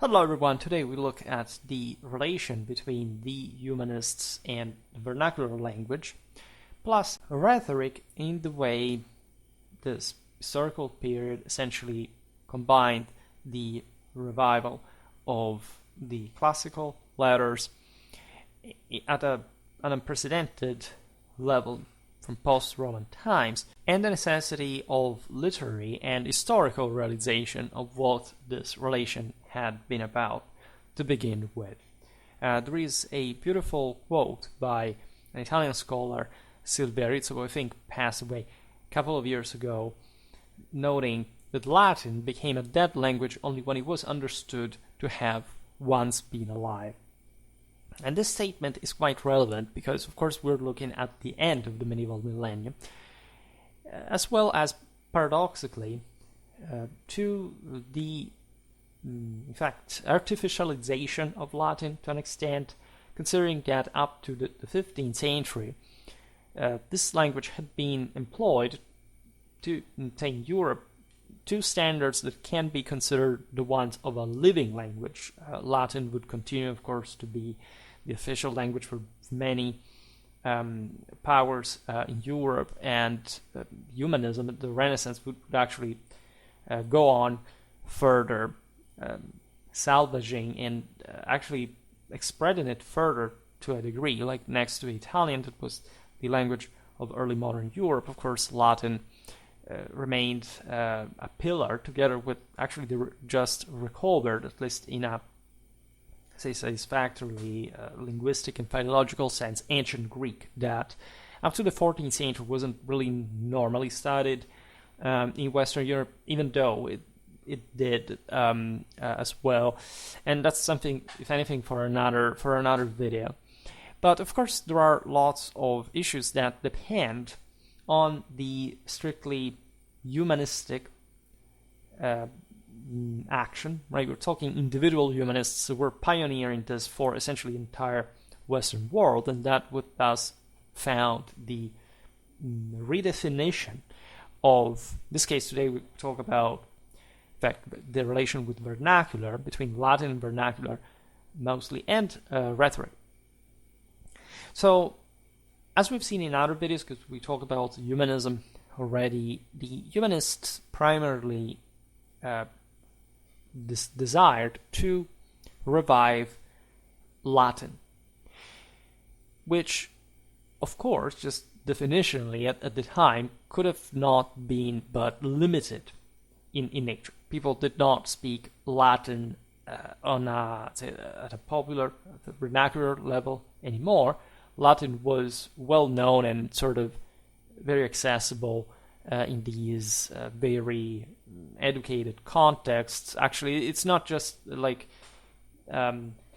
Hello everyone, today we look at the relation between the humanists and vernacular language, plus rhetoric in the way this historical period essentially combined the revival of the classical letters at an unprecedented level from post-Roman times, and the necessity of literary and historical realization of what this relation had been about to begin with. There is a beautiful quote by an Italian scholar, Silveri, who I think passed away a couple of years ago, noting that Latin became a dead language only when it was understood to have once been alive. And this statement is quite relevant because, of course, we're looking at the end of the medieval millennium, as well as, paradoxically, to the, in fact, artificialization of Latin to an extent, considering that up to the 15th century, this language had been employed to maintain Europe to standards that can be considered the ones of a living language. Latin would continue, of course, to be the official language for many powers in Europe, and humanism, the Renaissance, would actually go on further, salvaging and actually spreading it further to a degree. Like next to Italian, that was the language of early modern Europe, of course, Latin remained a pillar, together with actually the just recovered, at least in a satisfactorily linguistic and philological sense, ancient Greek, that up to the 14th century wasn't really normally studied in Western Europe, even though it did as well. And that's something, if anything, for another video. But of course, there are lots of issues that depend on the strictly humanistic action, right? We're talking individual humanists who were pioneering this for essentially the entire Western world, and that would thus found the redefinition of, in this case today we talk about, in fact, the relation with vernacular, between Latin and vernacular mostly, and rhetoric. So, as we've seen in other videos, because we talk about humanism already, the humanists primarily desired to revive Latin, which, of course, just definitionally at the time, could have not been but limited in nature. People did not speak Latin at a popular, at a vernacular level anymore. Latin was well known and sort of very accessible in these very educated contexts. Actually, it's not just like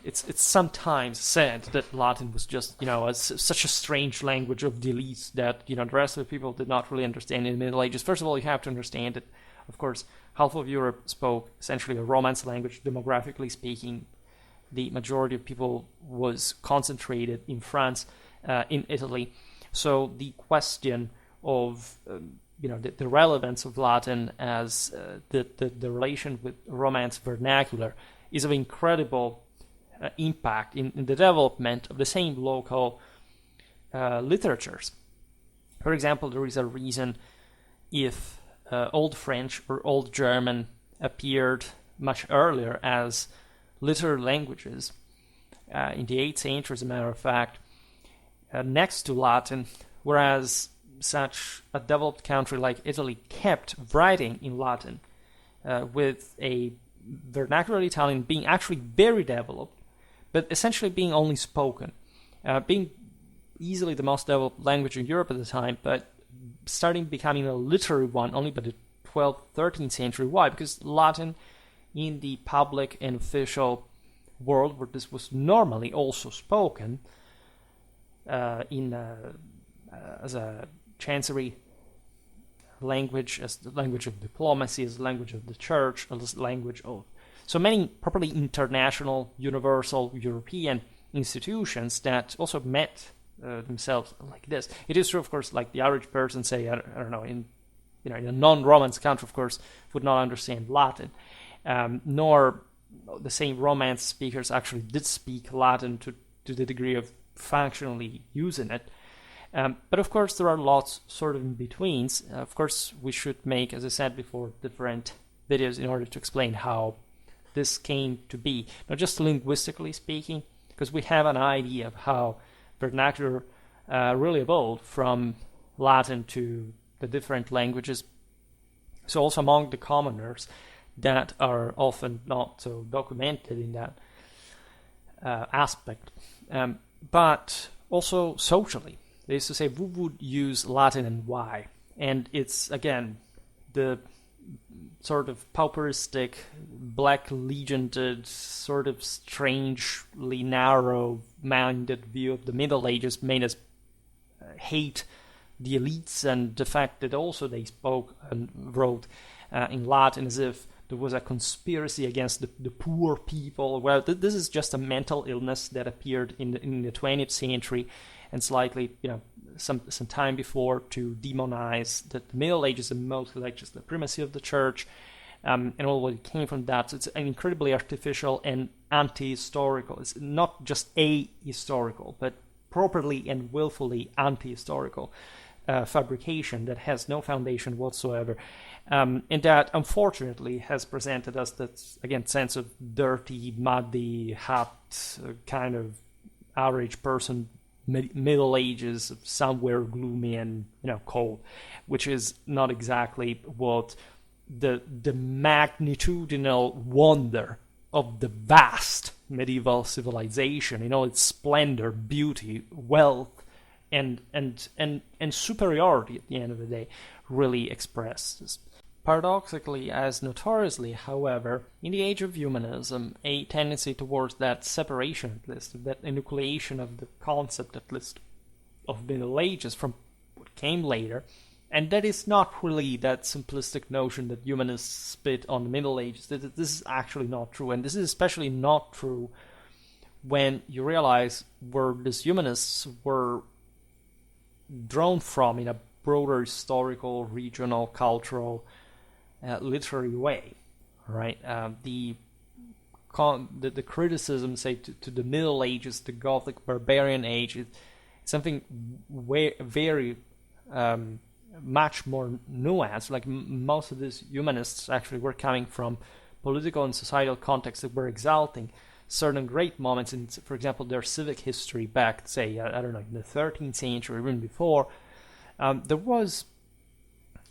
it's sometimes said that Latin was just such a strange language of the elites that the rest of the people did not really understand in the Middle Ages. First of all, you have to understand that, of course, half of Europe spoke essentially a Romance language. Demographically speaking, the majority of people was concentrated in France, in Italy. So the question of the relevance of Latin as the relation with Romance vernacular is of incredible impact in the development of the same local literatures. For example, there is a reason if Old French or Old German appeared much earlier as literary languages in the 8th century, as a matter of fact, next to Latin, whereas such a developed country like Italy kept writing in Latin, with a vernacular Italian being actually very developed, but essentially being only spoken, being easily the most developed language in Europe at the time, but starting becoming a literary one only by the 12th, 13th century. Why? Because Latin in the public and official world, where this was normally also spoken as a chancery language, as the language of diplomacy, as the language of the church, as the language of so many properly international, universal, European institutions that also met themselves like this. It is true, of course, like the average person, say, I don't know, in a non-Romance country, of course, would not understand Latin, nor the same Romance speakers actually did speak Latin to the degree of functionally using it. But of course, there are lots sort of in betweens. Of course, we should make, as I said before, different videos in order to explain how this came to be, not just linguistically speaking, because we have an idea of how vernacular really evolved from Latin to the different languages. So also among the commoners that are often not so documented in that aspect, but also socially. They used to say, who would use Latin and why? And it's, again, the sort of pauperistic, black-legended, sort of strangely narrow-minded view of the Middle Ages made us hate the elites, and the fact that also they spoke and wrote in Latin as if there was a conspiracy against the poor people. Well, this is just a mental illness that appeared in the 20th century, and slightly, some time before, to demonize the Middle Ages, and mostly like just the primacy of the church, and all what came from that. So it's incredibly artificial and anti-historical. It's not just ahistorical, but properly and willfully anti-historical fabrication that has no foundation whatsoever, and that unfortunately has presented us that, again, sense of dirty, muddy, hot, kind of average person, Middle Ages, somewhere gloomy and cold, which is not exactly what the magnitudinal wonder of the vast medieval civilization, its splendor, beauty, wealth, and superiority at the end of the day, really expresses. Paradoxically, as notoriously, however, in the age of humanism, a tendency towards that separation, at least, that enucleation of the concept, at least, of Middle Ages from what came later, and that is not really that simplistic notion that humanists spit on the Middle Ages. This is actually not true, and this is especially not true when you realize where these humanists were drawn from in a broader historical, regional, cultural, literary way, right? The criticism, say, to the Middle Ages, the Gothic barbarian age, is something very much more nuanced. Like most of these humanists actually were coming from political and societal contexts that were exalting certain great moments in, for example, their civic history back, say, in the 13th century, even before. There was,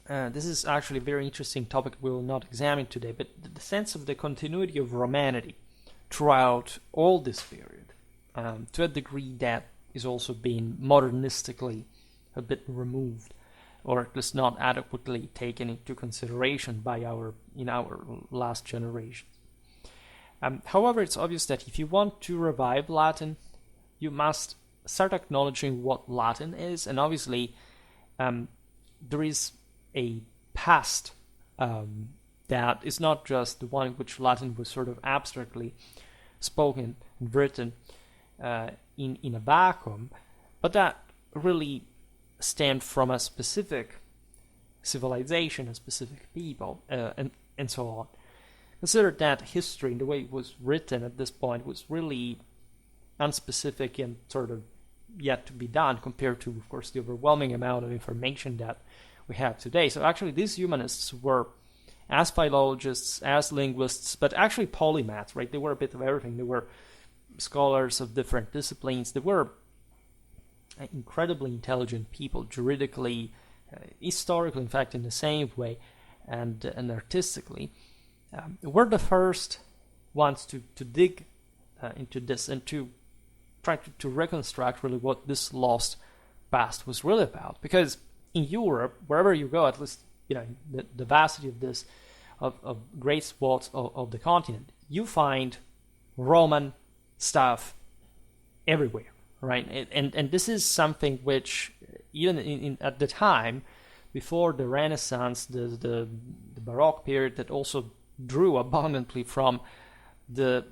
this is actually a very interesting topic we will not examine today, but the sense of the continuity of Romanity throughout all this period, to a degree that is also being modernistically a bit removed, or at least not adequately taken into consideration by our last generations. However, it's obvious that if you want to revive Latin, you must start acknowledging what Latin is, and obviously there is a past that is not just the one in which Latin was sort of abstractly spoken and written in a vacuum, but that really stemmed from a specific civilization, a specific people, and so on. Consider that history, the way it was written at this point, was really unspecific and sort of yet to be done compared to, of course, the overwhelming amount of information that we have today. So actually these humanists were as philologists, as linguists, but actually polymaths, right? They were a bit of everything. They were scholars of different disciplines. They were incredibly intelligent people, juridically, historically, in fact, in the same way, and artistically. We're the first ones to dig into this and to try to reconstruct really what this lost past was really about. Because in Europe, wherever you go, at least the vastity of this, of great swaths of the continent, you find Roman stuff everywhere, right? And this is something which, even at the time, before the Renaissance, the Baroque period, that also drew abundantly from the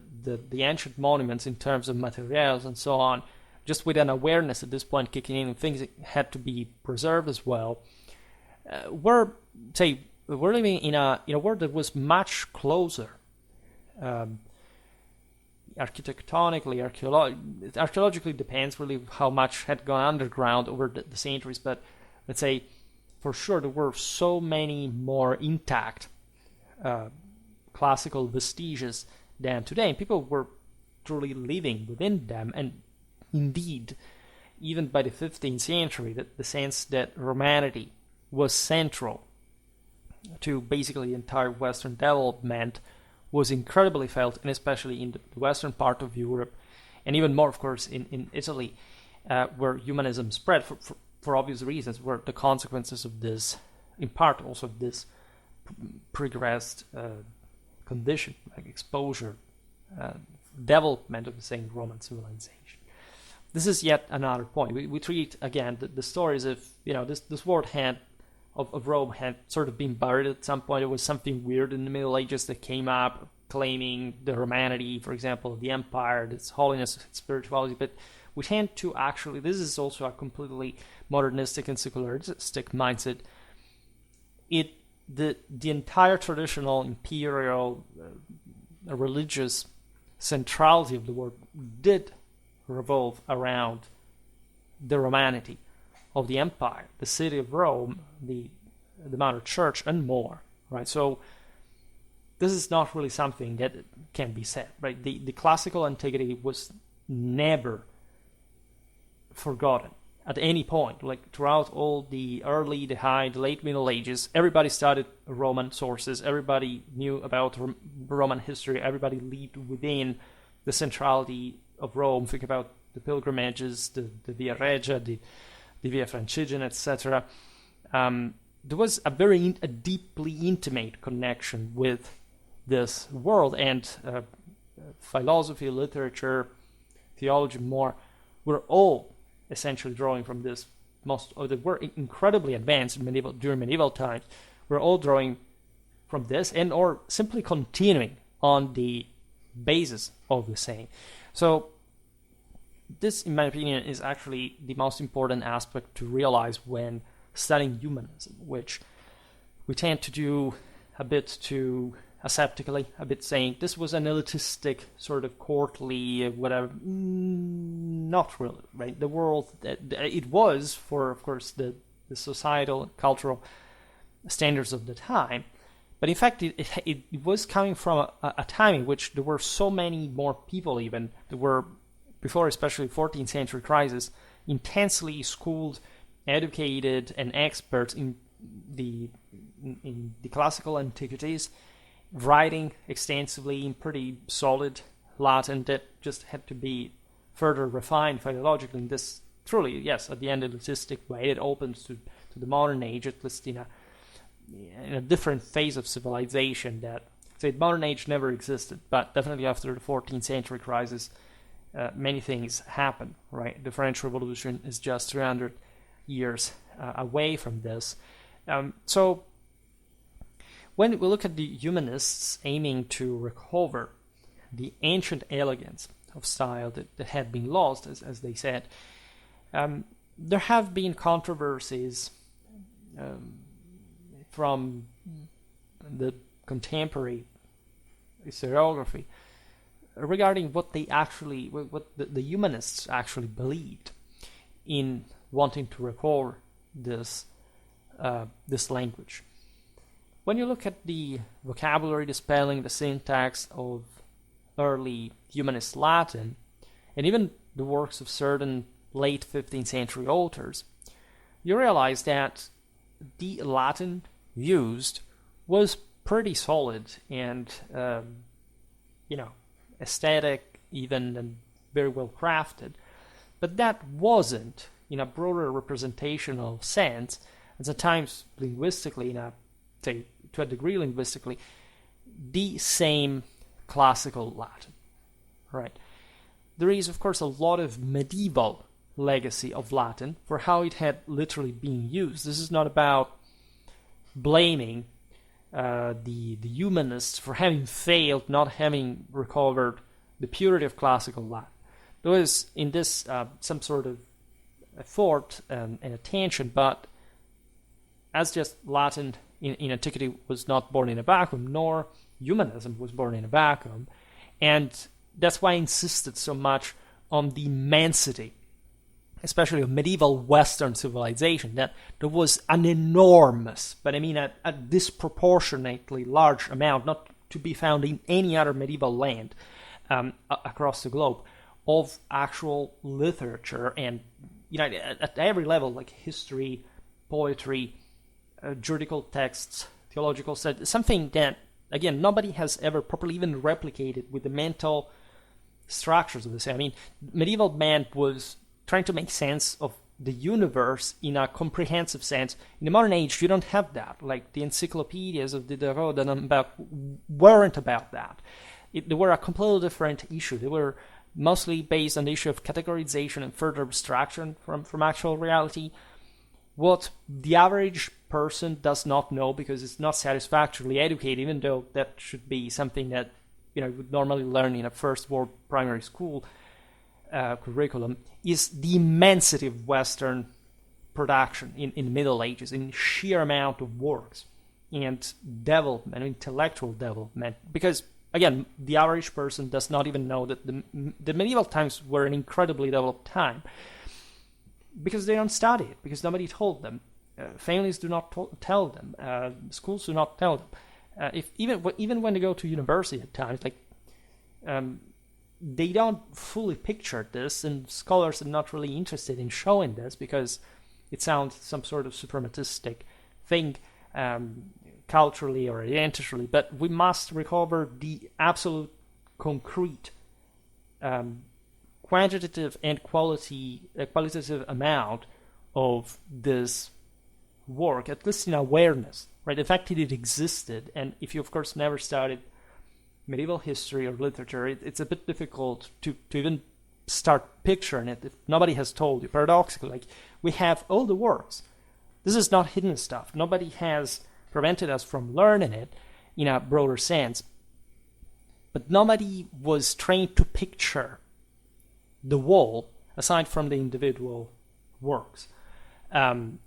ancient monuments in terms of materials and so on, just with an awareness at this point kicking in, and things that had to be preserved as well. We're living in a world that was much closer architectonically, archaeologically depends really how much had gone underground over the centuries, but let's say for sure there were so many more intact classical vestiges than today, and people were truly living within them. And indeed, even by the 15th century, the sense that Romanity was central to basically the entire Western development was incredibly felt, and especially in the western part of Europe, and even more, of course, in Italy, where humanism spread for obvious reasons, where the consequences of this, in part also of this progressed condition, like exposure, development of the same Roman civilization. This is yet another point. We treat, again, the stories of, this world of Rome had sort of been buried at some point. It was something weird in the Middle Ages that came up, claiming the Romanity, for example, of the empire, its holiness, its spirituality. But we tend to actually, this is also a completely modernistic and secularistic mindset. The entire traditional imperial religious centrality of the world did revolve around the Romanity of the empire, the city of Rome, the Mother Church, and more, right? So this is not really something that can be said, right? The classical antiquity was never forgotten at any point. Like throughout all the early, the high, the late Middle Ages, everybody studied Roman sources, everybody knew about Roman history, everybody lived within the centrality of Rome. Think about the pilgrimages, the Via Regia, the Via Francigena, etc. There was a deeply intimate connection with this world, and philosophy, literature, theology, more, were all essentially drawing from this. They were incredibly advanced during medieval times. We're all drawing from this, and or simply continuing on the basis of the same. So this, in my opinion, is actually the most important aspect to realize when studying humanism, which we tend to do a bit too aseptically, a bit saying this was an elitistic, sort of courtly, whatever. Not really, right? The world, it was for, of course, the societal and cultural standards of the time, but in fact, it was coming from a time in which there were so many more people, even, that were, before especially 14th century crisis, intensely schooled, educated, and experts in the classical antiquities, writing extensively in pretty solid Latin that just had to be further refined philologically in this truly, yes, at the end, elitistic way. It opens to the modern age, at least in a different phase of civilization that, say, modern age never existed, but definitely after the 14th century crisis, many things happen, right? The French Revolution is just 300 years away from this. So when we look at the humanists aiming to recover the ancient elegance of style that had been lost, as they said, there have been controversies from the contemporary historiography regarding what the humanists actually believed in wanting to recover this language. When you look at the vocabulary, the spelling, the syntax of early humanist Latin, and even the works of certain late 15th century authors, you realize that the Latin used was pretty solid and, aesthetic even, and very well crafted. But that wasn't, in a broader representational sense, and sometimes linguistically, to a degree linguistically, the same classical Latin, right? There is, of course, a lot of medieval legacy of Latin for how it had literally been used. This is not about blaming the humanists for having failed, not having recovered the purity of classical Latin. There was in this some sort of effort and attention, but as just Latin in antiquity was not born in a vacuum, nor humanism was born in a vacuum, and that's why I insisted so much on the immensity, especially of medieval Western civilization, that there was an enormous, but I mean a disproportionately large amount, not to be found in any other medieval land across the globe, of actual literature, and at every level, like history, poetry, juridical texts, theological studies, something that, again, nobody has ever properly even replicated with the mental structures of the same. I mean, medieval man was trying to make sense of the universe in a comprehensive sense. In the modern age, you don't have that. Like the encyclopedias of Diderot weren't about that. They were a completely different issue. They were mostly based on the issue of categorization and further abstraction from actual reality. What the average person does not know, because it's not satisfactorily educated, even though that should be something that you would normally learn in a first world primary school curriculum, is the immensity of Western production in the Middle Ages, in sheer amount of works and development, intellectual development. Because again, the average person does not even know that the medieval times were an incredibly developed time, because they don't study it, because nobody told them. Families do not tell them. Schools do not tell them. Even when they go to university at times, they don't fully picture this, and scholars are not really interested in showing this because it sounds some sort of suprematistic thing, culturally or identitarily. But we must recover the absolute concrete quantitative and qualitative amount of this work, at least in awareness, right? The fact that it existed, and if you, of course, never studied medieval history or literature, it's a bit difficult to even start picturing it if nobody has told you. Paradoxically, we have all the works. This is not hidden stuff. Nobody has prevented us from learning it in a broader sense. But nobody was trained to picture the whole aside from the individual works. And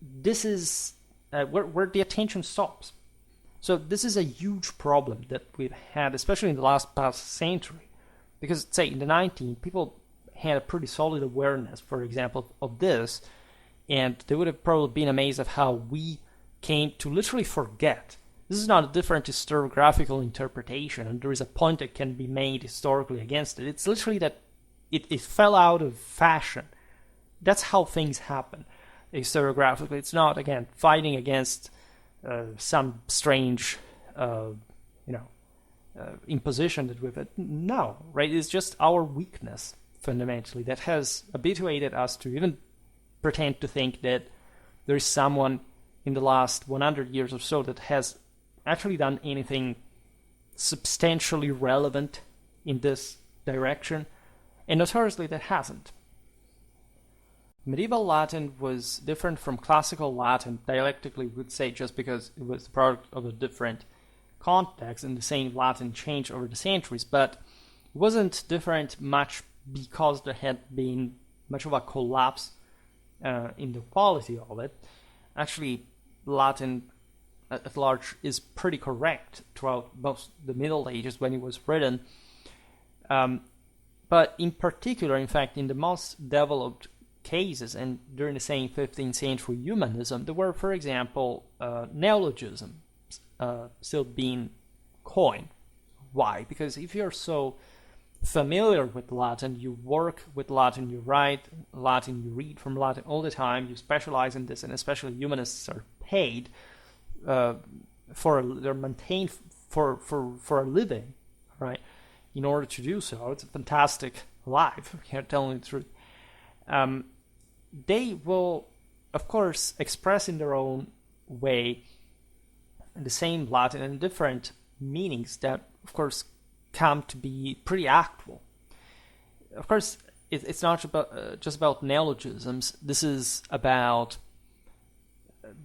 this is where the attention stops. So this is a huge problem that we've had, especially in the past century. Because, say, in the 19th, people had a pretty solid awareness, for example, of this, and they would have probably been amazed at how we came to literally forget. This is not a different historiographical interpretation, and there is a point that can be made historically against it. It's literally that it fell out of fashion. That's how things happen historiographically. It's not, again, fighting against some strange, imposition that we've had. No, right? It's just our weakness, fundamentally, that has habituated us to even pretend to think that there is someone in the last 100 years or so that has actually done anything substantially relevant in this direction, and notoriously that hasn't. Medieval Latin was different from classical Latin, dialectically we would say, just because it was the product of a different context, and the same Latin changed over the centuries, but it wasn't different much because there had been much of a collapse in the quality of it. Actually, Latin at large is pretty correct throughout most the Middle Ages when it was written. But in particular, in fact, in the most developed cases, and during the same 15th century humanism, there were, for example, neologisms still being coined. Why? Because if you're so familiar with Latin, you work with Latin, you write Latin, you read from Latin all the time, you specialize in this, and especially humanists are paid they're maintained for a living, right? In order to do so, it's a fantastic life, here telling the truth. They will, of course, express in their own way the same Latin and different meanings that, of course, come to be pretty actual. Of course, it's not just about neologisms. This is about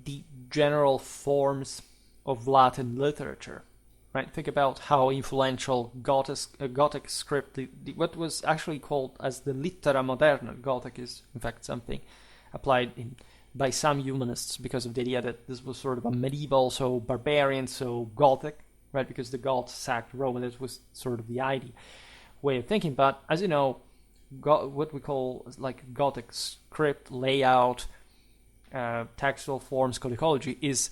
the general forms of Latin literature, right? Think about how influential Gothic script, what was actually called as the littera moderna. Gothic is, in fact, something applied by some humanists because of the idea that this was sort of a medieval, so barbarian, so Gothic right? Because the Goths sacked Rome, and this was sort of the idea way of thinking. But as you know, what we call like Gothic script layout, textual forms, codicology is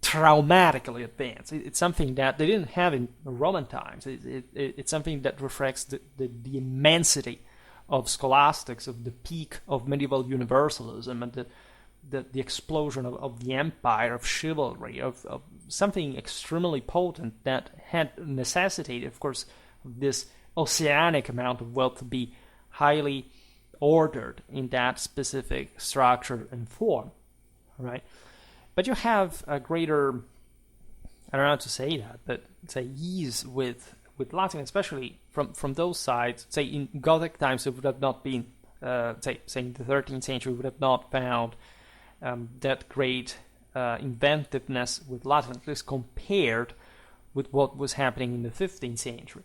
traumatically advanced. It's something that they didn't have in Roman times. It's something that reflects the immensity of scholastics, of the peak of medieval universalism, and the explosion of the empire, of chivalry, of something extremely potent that had necessitated, of course, this oceanic amount of wealth to be highly ordered in that specific structure and form, right? But you have a greater, I don't know how to say that, but say ease with Latin, especially from those sides. Say in Gothic times, it would have not been, say in the 13th century, would have not found that great inventiveness with Latin, at least compared with what was happening in the 15th century.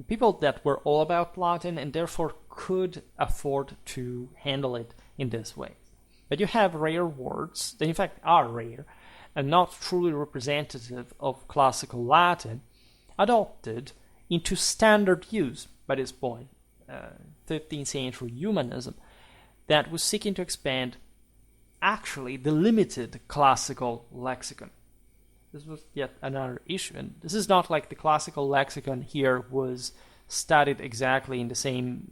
People that were all about Latin and therefore could afford to handle it in this way. But you have rare words, that in fact are rare, and not truly representative of classical Latin, adopted into standard use by this point, 15th century humanism, that was seeking to expand actually the limited classical lexicon. This was yet another issue, and this is not like the classical lexicon here was studied exactly in the same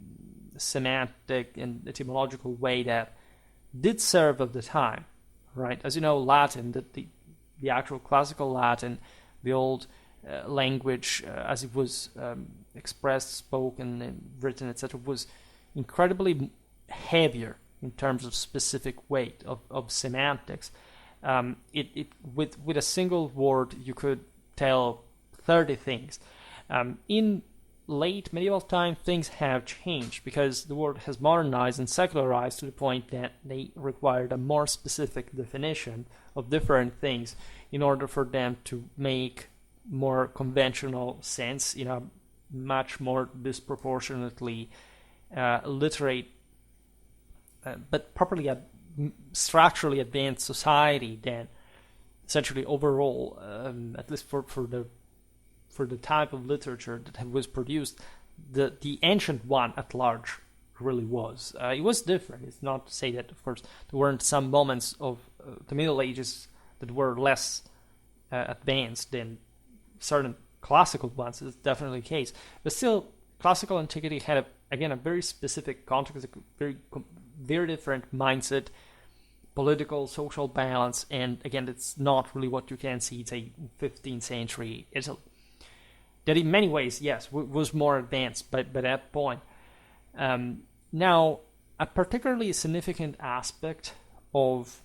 semantic and etymological way that did serve at the time, right? As you know, Latin, the actual classical Latin, the old language as it was expressed, spoken, and written, etc., was incredibly heavier in terms of specific weight of semantics. With a single word you could tell 30 things. In late medieval time, things have changed because the word has modernized and secularized to the point that they required a more specific definition of different things in order for them to make more conventional sense in a much more disproportionately literate but properly structurally advanced society than essentially overall, at least for the type of literature that was produced, the ancient one at large really was. It was different. It's not to say that, of course, there weren't some moments of the Middle Ages that were less advanced than certain classical ones. It's definitely the case. But still, classical antiquity had, a very specific context, a very different mindset, political, social balance, and again, it's not really what you can see, say, 15th century Italy. That in many ways, yes, was more advanced by that point. Now, a particularly significant aspect of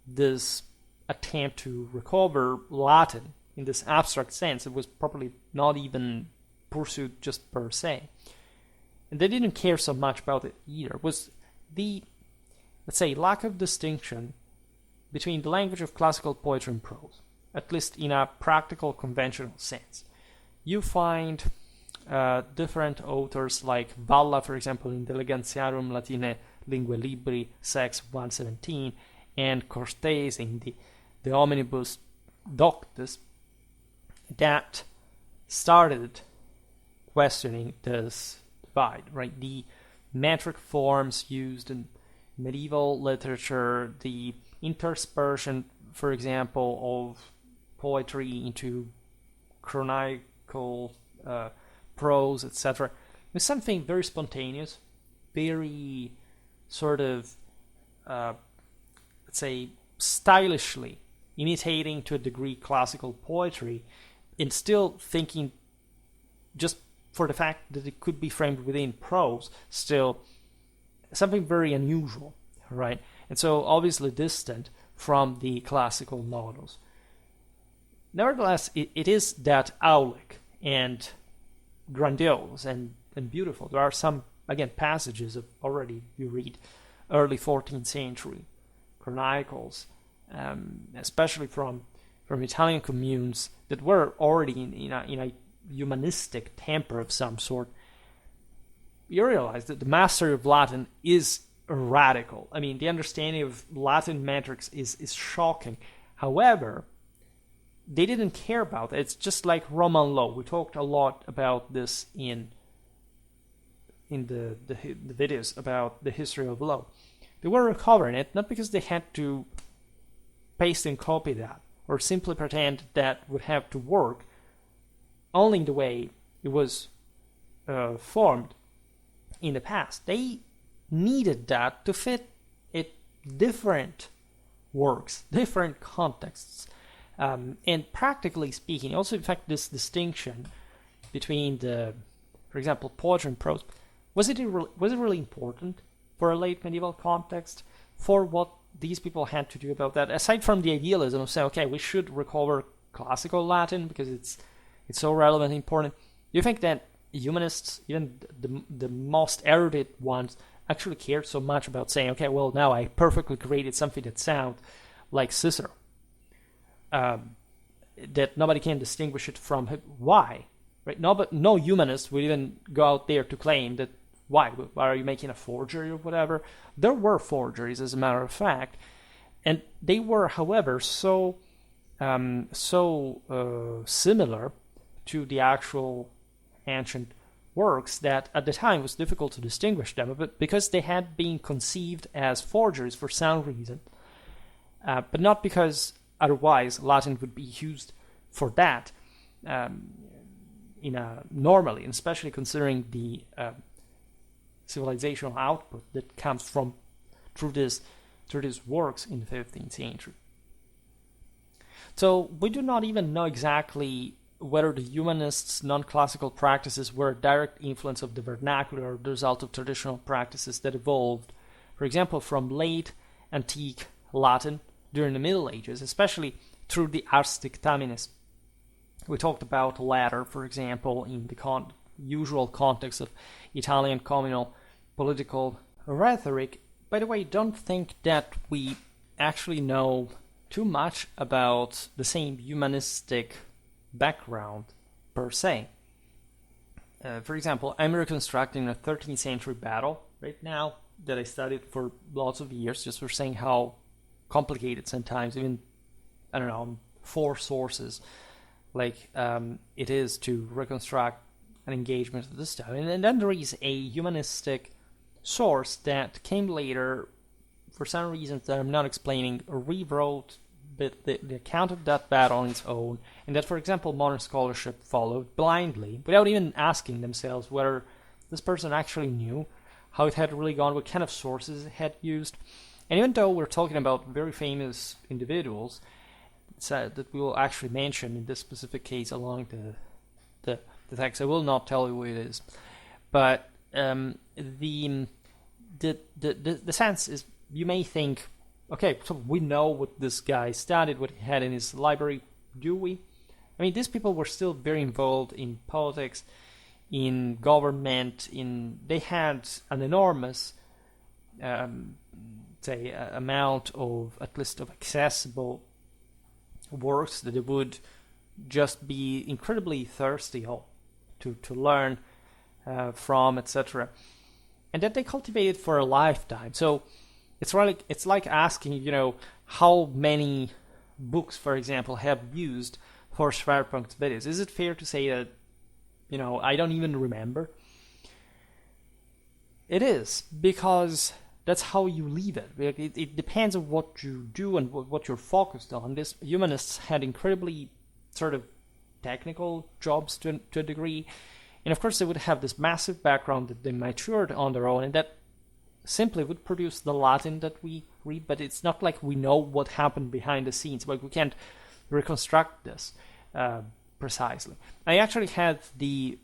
this attempt to recover Latin in this abstract sense, it was probably not even pursued just per se, and they didn't care so much about it either, was the, let's say, lack of distinction between the language of classical poetry and prose, at least in a practical, conventional sense. You find different authors like Valla, for example, in the Elegantiarum Latinae Lingue Libri, Sex 117, and Cortes in the Omnibus Doctus, that started questioning this divide, right? The metric forms used in medieval literature, the interspersion, for example, of poetry into chronicle prose, etc., was something very spontaneous, very sort of, let's say, stylishly imitating to a degree classical poetry, and still thinking, just for the fact that it could be framed within prose, still something very unusual, right? And so obviously distant from the classical models. Nevertheless, it is that aulic and grandiose and beautiful. There are some, again, passages of already, you read, early 14th century chronicles, especially from Italian communes that were already in a humanistic temper of some sort. You realize that the mastery of Latin is radical. I mean, the understanding of Latin metrics is shocking. However, they didn't care about it. It's just like Roman law. We talked a lot about this in the videos about the history of law. They were recovering it not because they had to paste and copy that, or simply pretend that would have to work only the way it was formed in the past. They needed that to fit it different works, different contexts. And practically speaking, also in fact this distinction between for example, poetry and prose, was it really important for a late medieval context, for what these people had to do about that, aside from the idealism of saying, okay, we should recover classical Latin because it's so relevant and important? Do you think that humanists, even the most erudite ones, actually cared so much about saying, okay, well, now I perfectly created something that sounds like Cicero, that nobody can distinguish it from him? Why? Right? No humanist would even go out there to claim that, why are you making a forgery or whatever? There were forgeries, as a matter of fact, and they were, however, so similar to the actual ancient works that at the time it was difficult to distinguish them, but because they had been conceived as forgeries for some reason, but not because otherwise Latin would be used for that normally, and especially considering the civilizational output that comes through these works in the 15th century. So we do not even know exactly whether the humanists' non-classical practices were a direct influence of the vernacular or the result of traditional practices that evolved, for example, from late antique Latin during the Middle Ages, especially through the Ars Dictaminis. We talked about latter, for example, in the usual context of Italian communal political rhetoric. By the way, don't think that we actually know too much about the same humanistic background per se. For example, I'm reconstructing a 13th century battle right now that I studied for lots of years, just for saying how complicated sometimes, even, 4 sources, like it is to reconstruct an engagement of this time. And then there is a humanistic source that came later, for some reasons that I'm not explaining, rewrote the account of that battle on its own, and that, for example, modern scholarship followed blindly, without even asking themselves whether this person actually knew how it had really gone, what kind of sources it had used. And even though we're talking about very famous individuals that we will actually mention in this specific case along the text, I will not tell you who it is, but the sense is, you may think, okay, so we know what this guy studied, what he had in his library. Do we? I mean, these people were still very involved in politics, in government, they had an enormous amount of, at least, of accessible works that they would just be incredibly thirsty to learn from, etc., and that they cultivated for a lifetime. So it's like asking, how many books, for example, have used for Schwerpunkt videos. Is it fair to say that, I don't even remember? It is, because that's how you leave it. It depends on what you do and what you're focused on. These humanists had incredibly sort of technical jobs to a degree, and of course they would have this massive background that they matured on their own, and that simply would produce the Latin that we read, but it's not like we know what happened behind the scenes. Like, we can't reconstruct this precisely. I actually had the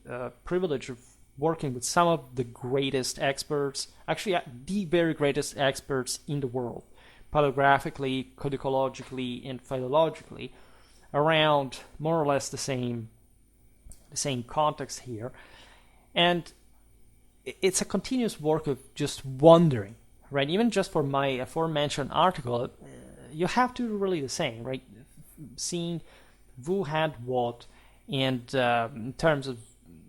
privilege of working with some of the greatest experts, actually the very greatest experts in the world, paleographically, codicologically, and philologically, around more or less the same context here. And it's a continuous work of just wondering, right? Even just for my aforementioned article, you have to do really the same, right? Seeing who had what, and in terms of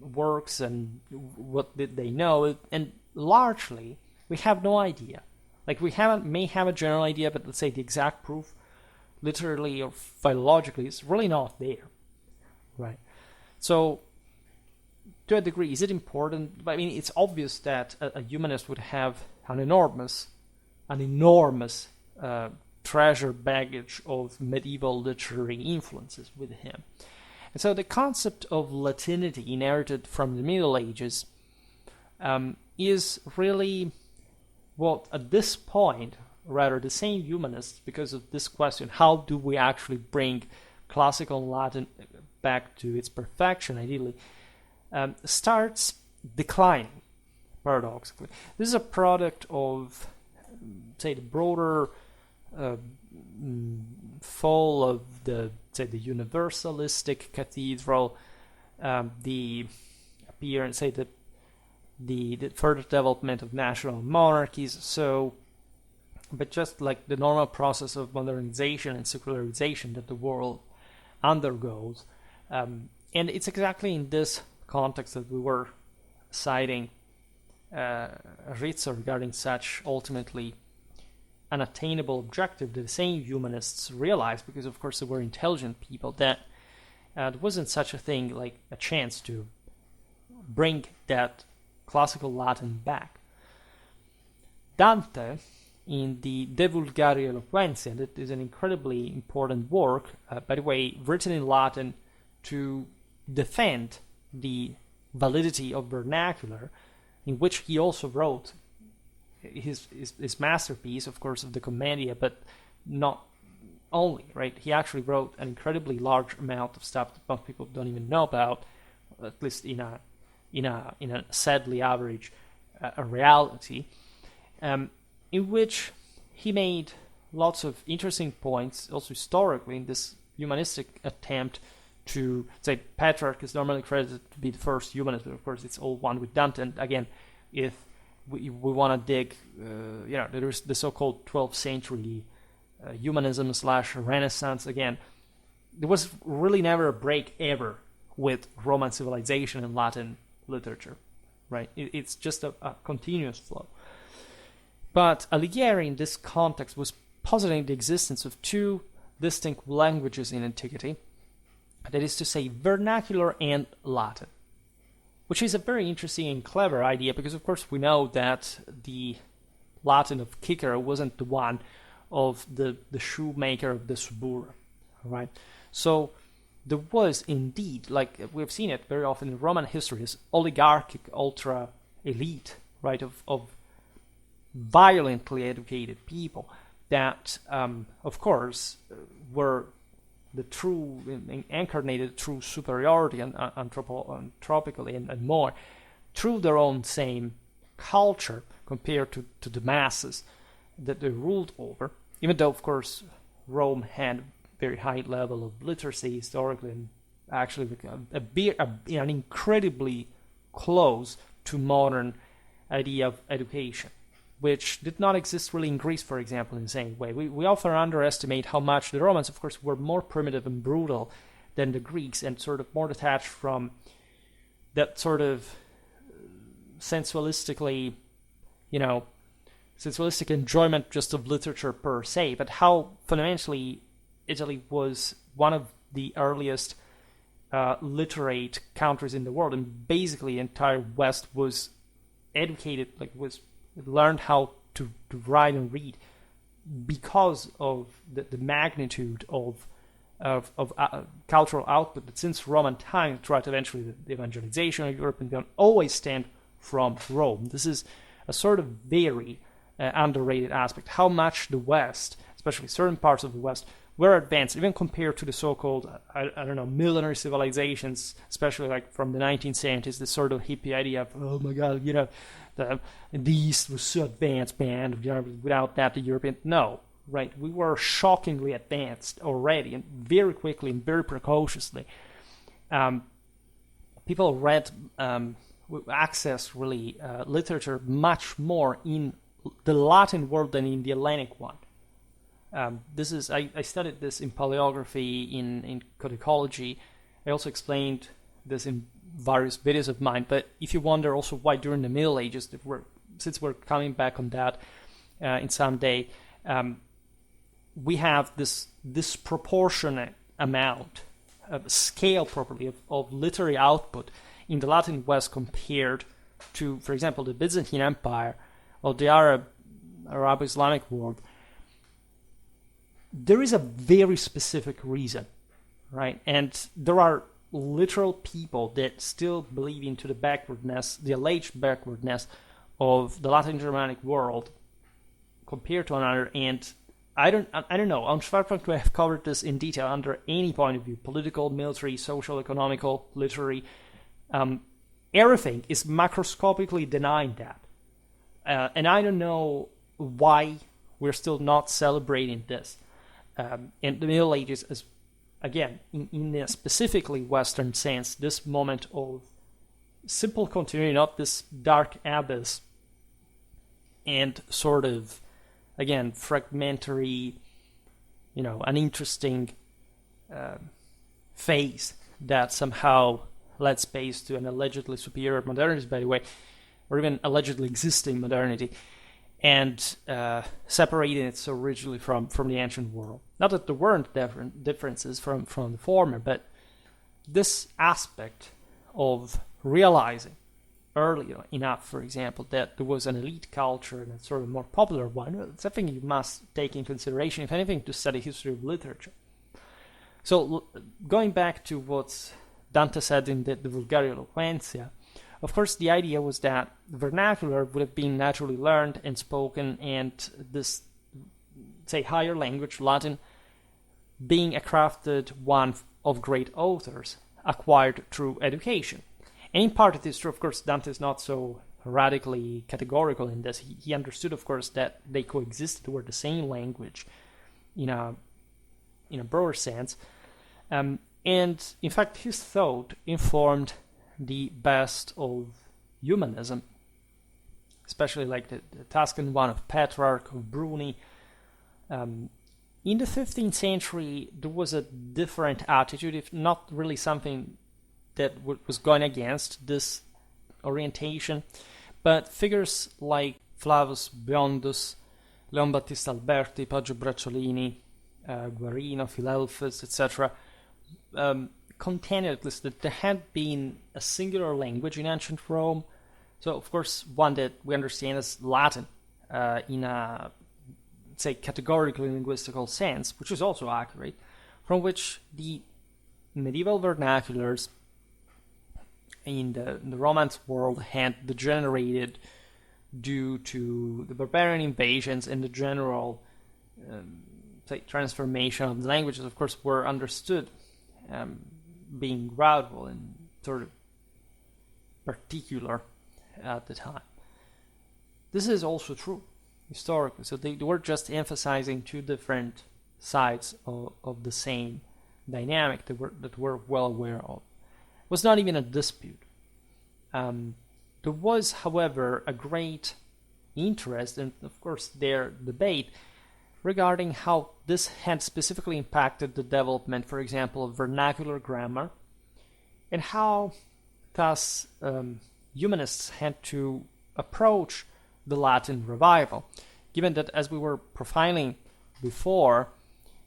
works and what did they know, and largely we have no idea. Like, we may have a general idea, but let's say the exact proof literally or philologically, is really not there, right? So, to a degree, is it important? I mean, it's obvious that a humanist would have an enormous treasure baggage of medieval literary influences with him. And so the concept of Latinity inherited from the Middle Ages is really what, at this point, rather the same humanists, because of this question, how do we actually bring classical Latin back to its perfection, ideally, starts declining, paradoxically. This is a product of, say, the broader fall of the universalistic cathedral, the appearance, say, the further development of national monarchies. So, but just like the normal process of modernization and secularization that the world undergoes, and it's exactly in this context that we were citing Rizzo regarding such ultimately unattainable objective that the same humanists realized, because of course they were intelligent people, that there wasn't such a thing like a chance to bring that classical Latin back. Dante, in the De Vulgari Eloquentia, that is an incredibly important work, by the way, written in Latin to defend the validity of vernacular, in which he also wrote his masterpiece, of course, of the Commedia, but not only, right? He actually wrote an incredibly large amount of stuff that most people don't even know about, at least in a sadly average reality, in which he made lots of interesting points, also historically, in this humanistic attempt to say Petrarch is normally credited to be the first humanist, but of course it's all one with Dante. And again, if we want to dig, there's the so-called 12th century humanism / Renaissance. Again, there was really never a break ever with Roman civilization and Latin literature, right? It's just a continuous flow. But Alighieri, in this context, was positing the existence of two distinct languages in antiquity, that is to say, vernacular and Latin, which is a very interesting and clever idea, because of course we know that the Latin of Cicero wasn't the one of the shoemaker of the Subura, right? So there was indeed, like we've seen it very often in Roman history, this oligarchic ultra elite, right, of violently educated people that, of course, were the true, incarnated true superiority and anthropically and more through their own same culture compared to the masses that they ruled over, even though, of course, Rome had a very high level of literacy historically and actually an incredibly close to modern idea of education, which did not exist really in Greece, for example, in the same way. We often underestimate how much the Romans, of course, were more primitive and brutal than the Greeks, and sort of more detached from that sort of sensualistic enjoyment just of literature per se, but how fundamentally Italy was one of the earliest literate countries in the world, and basically the entire West was educated, learned how to write and read because of the magnitude of cultural output that since Roman times throughout eventually the evangelization of Europe and beyond always stemmed from Rome. This is a sort of very underrated aspect, how much the West, especially certain parts of the West, were advanced, even compared to the so-called, millenary civilizations, especially like from the 1970s, this sort of hippie idea of, oh my God, the East was so advanced, man, without that, the European, no, right? We were shockingly advanced already, and very quickly and very precociously. People read, access really literature much more in the Latin world than in the Hellenic one. I studied this in paleography, in codicology. I also explained this in various videos of mine. But if you wonder also why during the Middle Ages, since we're coming back on that in some day, we have this disproportionate amount of scale properly of literary output in the Latin West compared to, for example, the Byzantine Empire or the Arab Islamic world. There is a very specific reason, right? And there are literal people that still believe into the backwardness, the alleged backwardness of the Latin Germanic world compared to another. And I don't know. On Schwerpunkt, we have covered this in detail under any point of view: political, military, social, economical, literary. Everything is macroscopically denying that. And I don't know why we're still not celebrating this. In the Middle Ages, as again, in a specifically Western sense, this moment of simple continuity, not this dark abyss, and sort of, again, fragmentary, uninteresting phase that somehow led space to an allegedly superior modernity, by the way, or even allegedly existing modernity, and separating it so rigidly from the ancient world. Not that there weren't differences from the former, but this aspect of realizing early enough, for example, that there was an elite culture and a sort of more popular one, it's something you must take in consideration, if anything, to study history of literature. So, going back to what Dante said in the Vulgaria Eloquentia, of course, the idea was that vernacular would have been naturally learned and spoken, and this, say, higher language, Latin, being a crafted one of great authors, acquired through education. And in part it is true, of course, Dante is not so radically categorical in this. He understood, of course, that they coexisted, were the same language in a broader sense. And in fact, his thought informed the best of humanism, especially like the Tuscan one of Petrarch, of Bruni. In the 15th century, there was a different attitude, if not really something that was going against this orientation, but figures like Flavius Bondus, Leon Battista Alberti, Poggio Bracciolini, Guarino, Philelphus, etc., contended at least that there had been a singular language in ancient Rome, so of course one that we understand as Latin in a, say, categorically linguistical sense, which is also accurate, from which the medieval vernaculars in the Romance world had degenerated due to the barbarian invasions and the general say, transformation of the languages, of course, were understood being gradual and sort of particular at the time. This is also true historically, so they were just emphasizing two different sides of the same dynamic that we're well aware of. It was not even a dispute. There was, however, a great interest and, of course, their debate regarding how this had specifically impacted the development, for example, of vernacular grammar, and how thus humanists had to approach the Latin revival, given that, as we were profiling before,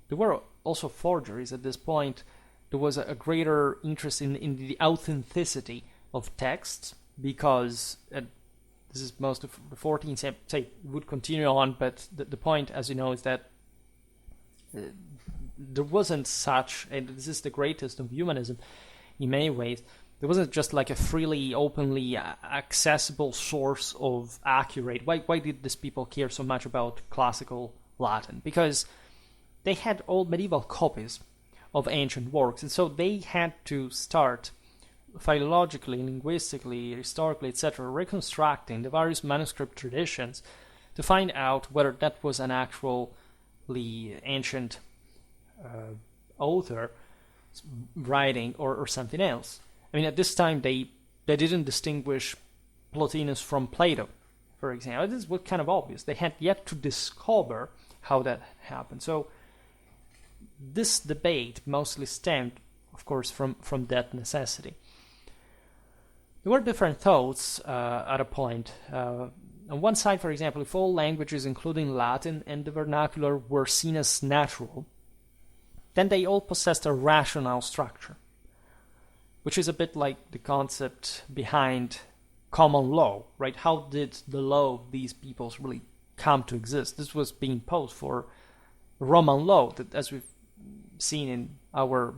there were also forgeries at this point. There was a greater interest in the authenticity of texts, because this is most of the 14th century, say, would continue on, but the point, as you know, is that there wasn't such, and this is the greatest of humanism in many ways, there wasn't just like a freely, openly accessible source of accurate. Why did these people care so much about classical Latin? Because they had old medieval copies of ancient works, and so they had to start philologically, linguistically, historically, etc., reconstructing the various manuscript traditions to find out whether that was an actually ancient author writing or something else. I mean, at this time, they didn't distinguish Plotinus from Plato, for example. This was kind of obvious. They had yet to discover how that happened. So this debate mostly stemmed, of course, from that necessity. There were different thoughts at a point. on one side, for example, if all languages, including Latin and the vernacular, were seen as natural, then they all possessed a rational structure, which is a bit like the concept behind common law, right? How did the law of these peoples really come to exist? This was being posed for Roman law, that, as we've seen in our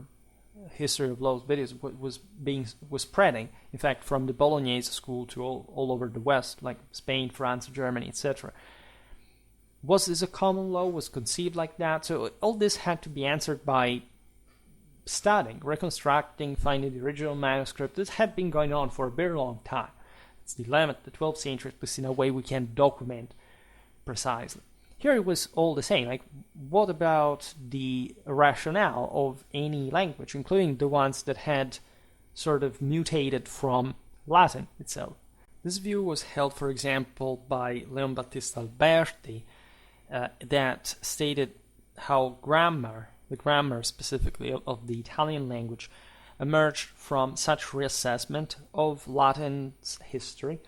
history of laws videos, was spreading, in fact, from the Bolognese school to all over the West, like Spain, France, Germany, etc. Was this a common law? Was conceived like that? So all this had to be answered by studying, reconstructing, finding the original manuscript. This had been going on for a very long time. It's the 11th, the 12th century, at least in a way we can document precisely. Here it was all the same. Like, what about the rationale of any language, including the ones that had sort of mutated from Latin itself? This view was held, for example, by Leon Battista Alberti, that stated how the grammar specifically of the Italian language, emerged from such reassessment of Latin's history.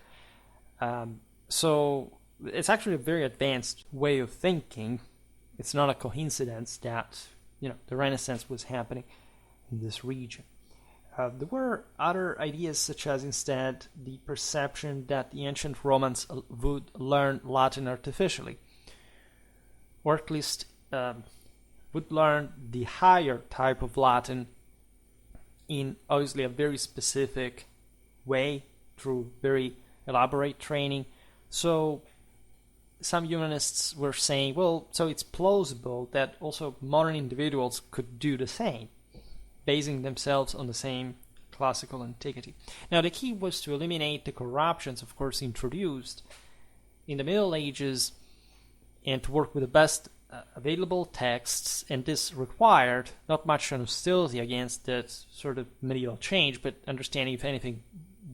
So it's actually a very advanced way of thinking. It's not a coincidence that the Renaissance was happening in this region. There were other ideas, such as instead the perception that the ancient Romans would learn Latin artificially, or at least would learn the higher type of Latin in obviously a very specific way through very elaborate training. So some humanists were saying, well, so it's plausible that also modern individuals could do the same, basing themselves on the same classical antiquity. Now, the key was to eliminate the corruptions, of course, introduced in the Middle Ages, and to work with the best available texts, and this required not much hostility against that sort of medieval change, but understanding, if anything,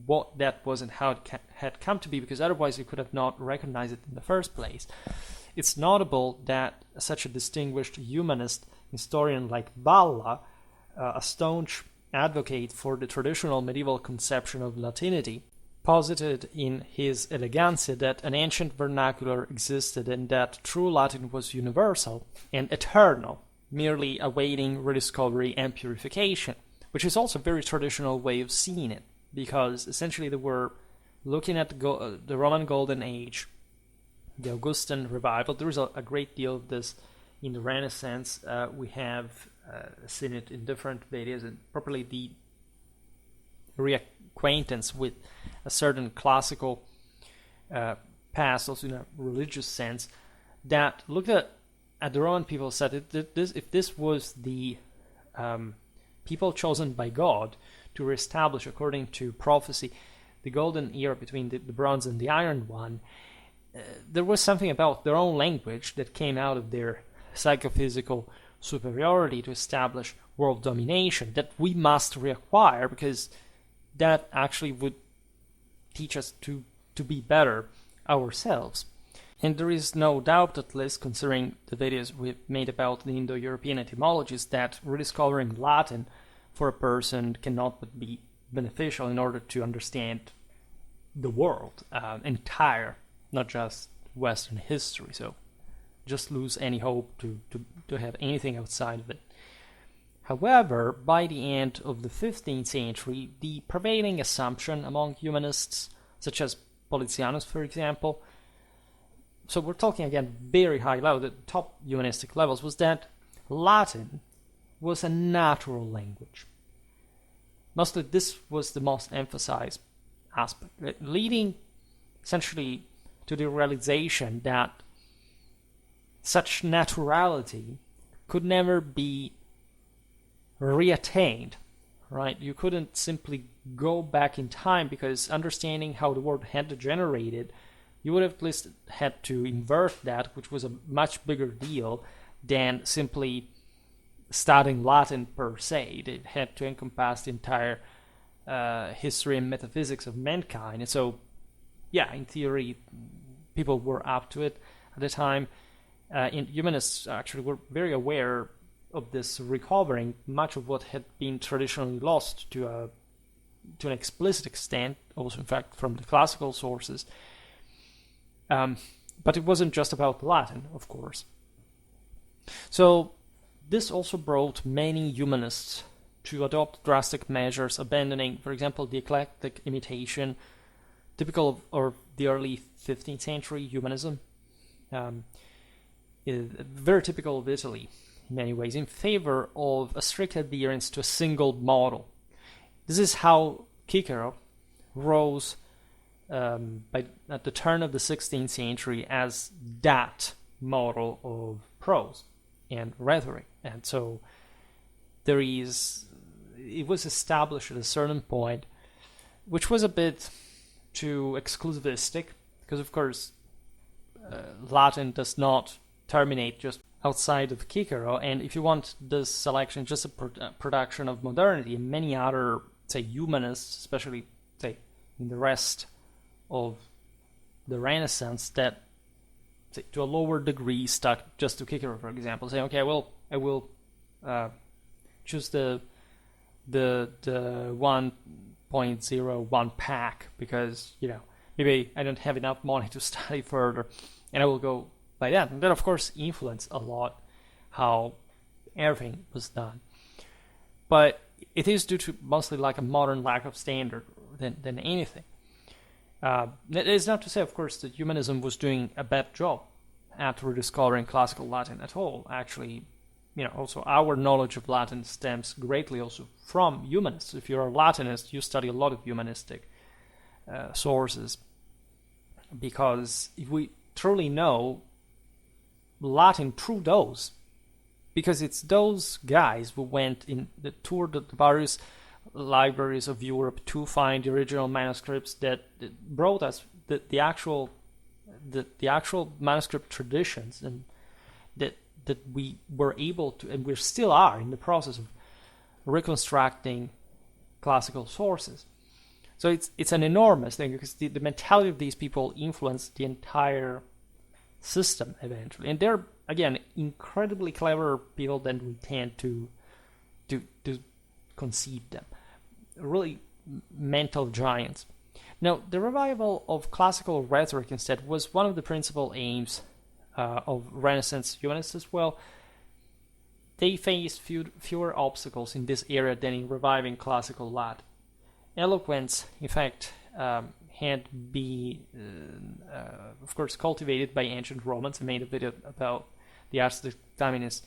what that was and how it had come to be, because otherwise you could have not recognized it in the first place. It's notable that such a distinguished humanist historian like Valla, a staunch advocate for the traditional medieval conception of Latinity, posited in his Elegantia that an ancient vernacular existed and that true Latin was universal and eternal, merely awaiting rediscovery and purification, which is also a very traditional way of seeing it, because essentially they were looking at the Roman Golden Age, the Augustan revival. There is a great deal of this in the Renaissance. We have seen it in different videos, and properly the reacquaintance with a certain classical past, also in a religious sense, that looked at the Roman people, said if this was the people chosen by God to reestablish, according to prophecy, the golden era between the Bronze and the Iron One, there was something about their own language that came out of their psychophysical superiority to establish world domination that we must reacquire, because that actually would teach us to be better ourselves. And there is no doubt, at least considering the videos we've made about the Indo-European etymologies, that rediscovering Latin for a person cannot but be beneficial in order to understand the world entire, not just Western history. So just lose any hope to have anything outside of it. However, by the end of the 15th century, the prevailing assumption among humanists, such as Polizianus, for example, so we're talking again very high level, the top humanistic levels, was that Latin was a natural language. Mostly this was the most emphasized aspect, leading essentially to the realization that such naturality could never be reattained, right? You couldn't simply go back in time, because understanding how the world had degenerated, you would have at least had to invert that, which was a much bigger deal than simply studying Latin per se. It had to encompass the entire history and metaphysics of mankind. And so, yeah, in theory, people were up to it at the time. Humanists actually were very aware of this recovering much of what had been traditionally lost to an explicit extent, also in fact from the classical sources. But it wasn't just about Latin, of course. So this also brought many humanists to adopt drastic measures, abandoning, for example, the eclectic imitation, typical of the early 15th century humanism, very typical of Italy in many ways, in favor of a strict adherence to a single model. This is how Cicero rose at the turn of the 16th century as that model of prose and rhetoric. And so it was established at a certain point, which was a bit too exclusivistic, because of course Latin does not terminate just outside of Cicero, and if you want this selection just a production of modernity, and many other, say, humanists, especially, say, in the rest of the Renaissance, that, say, to a lower degree stuck just to Cicero, for example, saying, okay, well, I will choose the 1.01 pack because, maybe I don't have enough money to study further, and I will go by that. And that, of course, influenced a lot how everything was done. But it is due to mostly like a modern lack of standard than anything. That is not to say, of course, that humanism was doing a bad job at rediscovering classical Latin at all. Actually, also our knowledge of Latin stems greatly also from humanists. If you're a Latinist, you study a lot of humanistic sources, because if we truly know Latin through those, because it's those guys who went in the toured the various libraries of Europe to find the original manuscripts that brought us the actual manuscript traditions, and that we were able to, and we still are in the process of reconstructing classical sources. So it's an enormous thing, because the mentality of these people influenced the entire system eventually, and they're, again, incredibly clever people than we tend to conceive them. Really mental giants. Now, the revival of classical rhetoric instead was one of the principal aims of Renaissance humanists as well. They faced fewer obstacles in this area than in reviving classical Latin. Eloquence, in fact, had been, of course, cultivated by ancient Romans. I made a video about the Ars Dictaminis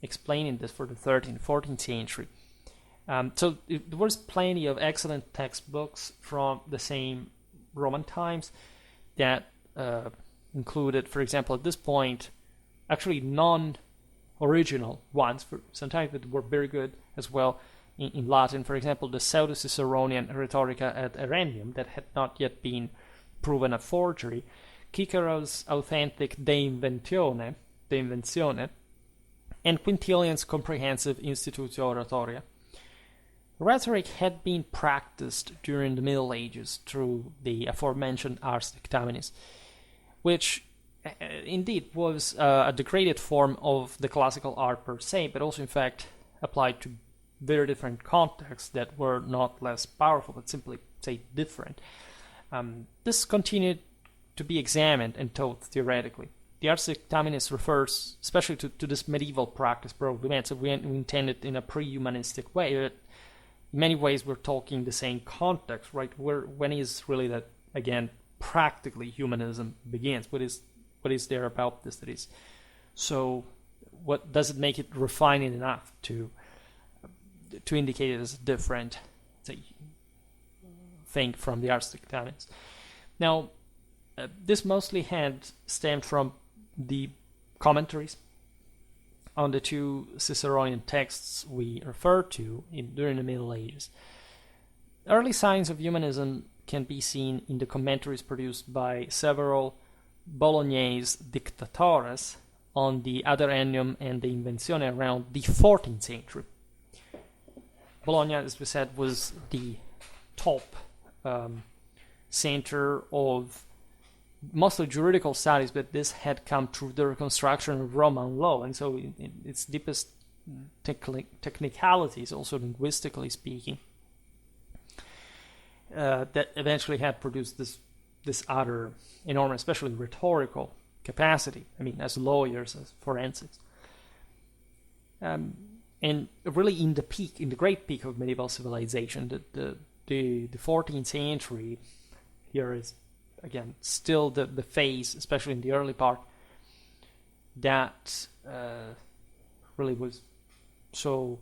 explaining this for the 13th, 14th century. So there was plenty of excellent textbooks from the same Roman times that included, for example, at this point, actually non-original ones, sometimes that were very good as well in Latin. For example, the Pseudo-Ciceronian Rhetorica at Erennium that had not yet been proven a forgery, Cicero's authentic De Inventione, and Quintilian's comprehensive Institutio Oratoria. Rhetoric had been practiced during the Middle Ages through the aforementioned Ars Dictaminis, which indeed was a degraded form of the classical art per se, but also in fact applied to very different contexts that were not less powerful, but simply, say, different. This continued to be examined and taught theoretically. The Ars Dictaminis refers especially to this medieval practice broadly meant, so we intended in a pre-humanistic way. But in many ways, we're talking the same context, right? When is really that, again, practically humanism begins? What is there about this that is so? What does it make it refining enough to indicate it as a different, say, thing from the Ars Dictaminis? Now, this mostly had stemmed from the commentaries on the two Ciceronian texts we refer to during the Middle Ages. Early signs of humanism can be seen in the commentaries produced by several Bolognese dictatores on the Ad Erennium and the Invenzione around the 14th century. Bologna, as we said, was the top center of mostly juridical studies, but this had come through the reconstruction of Roman law, and so in its deepest technicalities, also linguistically speaking, that eventually had produced this this other enormous, especially rhetorical capacity. I mean, as lawyers, as forensics. And really in the great peak of medieval civilization, the 14th century here is, again, still the phase, especially in the early part, that really was so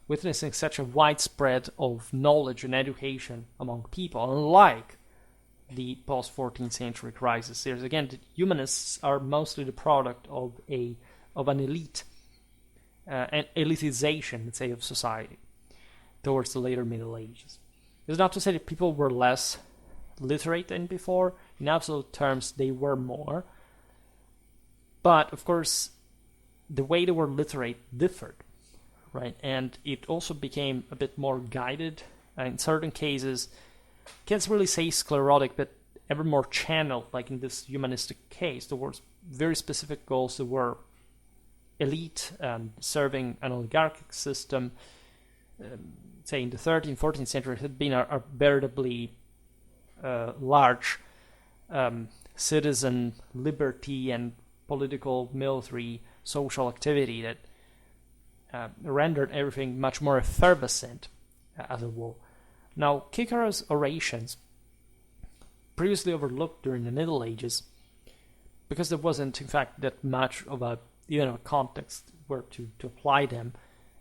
witnessing such a widespread of knowledge and education among people, unlike the post-14th century crisis. There's, again, the humanists are mostly the product of an elite, an elitization, let's say, of society towards the later Middle Ages. It's not to say that people were less literate than before. In absolute terms, they were more. But, of course, the way they were literate differed, right? And it also became a bit more guided. In certain cases, can't really say sclerotic, but ever more channeled, like in this humanistic case, towards very specific goals that were elite and serving an oligarchic system. Say in the 13th, 14th century, it had been a veritably large citizen liberty and political, military, social activity that rendered everything much more effervescent as a whole. Now, Cicero's orations, previously overlooked during the Middle Ages, because there wasn't, in fact, that much of a context where to apply them,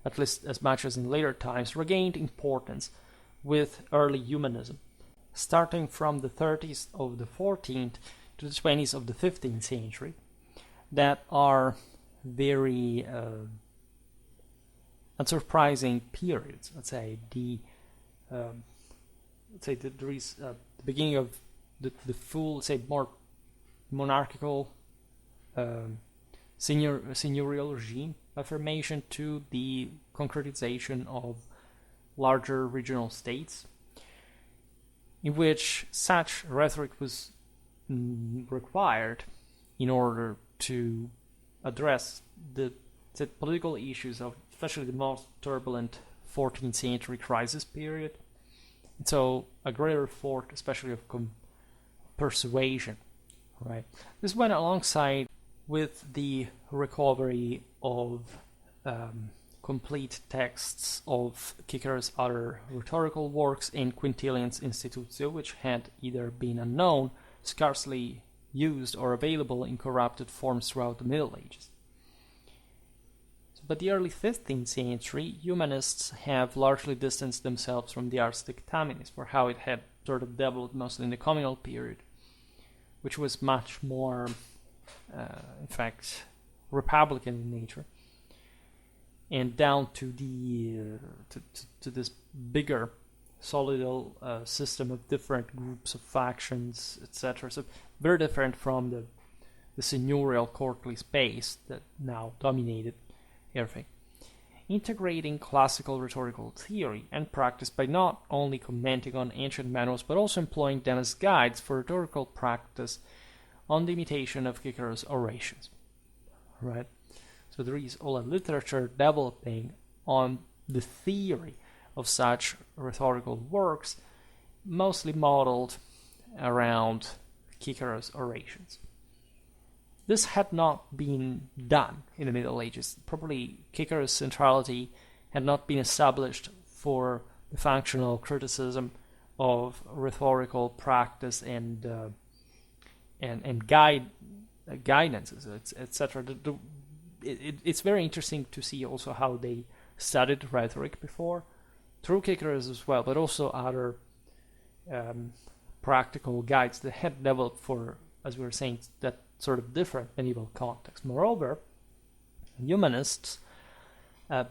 at least as much as in later times, regained importance with early humanism, starting from the 30s of the 14th to the 20s of the 15th century, that are very unsurprising periods. Let's say there is the beginning of the full, say, more monarchical seigneurial regime affirmation to the concretization of larger regional states, in which such rhetoric was required in order to address the political issues of especially the most turbulent 14th century crisis period. And so a greater effort, especially of persuasion, right? This went alongside with the recovery of complete texts of Cicero's other rhetorical works in Quintilian's Institutio, which had either been unknown, scarcely used, or available in corrupted forms throughout the Middle Ages. But the early 15th century, humanists have largely distanced themselves from the ars dictaminis, for how it had sort of developed mostly in the communal period, which was much more, in fact, republican in nature, and down to the to this bigger solidal system of different groups of factions, etc. So very different from the seigneurial courtly space that now dominated everything. Integrating classical rhetorical theory and practice by not only commenting on ancient manuals but also employing them as guides for rhetorical practice on the imitation of Cicero's orations. Right? So there is all a literature developing on the theory of such rhetorical works, mostly modeled around Cicero's orations. This had not been done in the Middle Ages. Probably Cicero's centrality had not been established for the functional criticism of rhetorical practice and guidances, etc. It's very interesting to see also how they studied rhetoric before, through Cicero's as well, but also other practical guides that had developed for, as we were saying, that sort of different medieval context. Moreover, humanists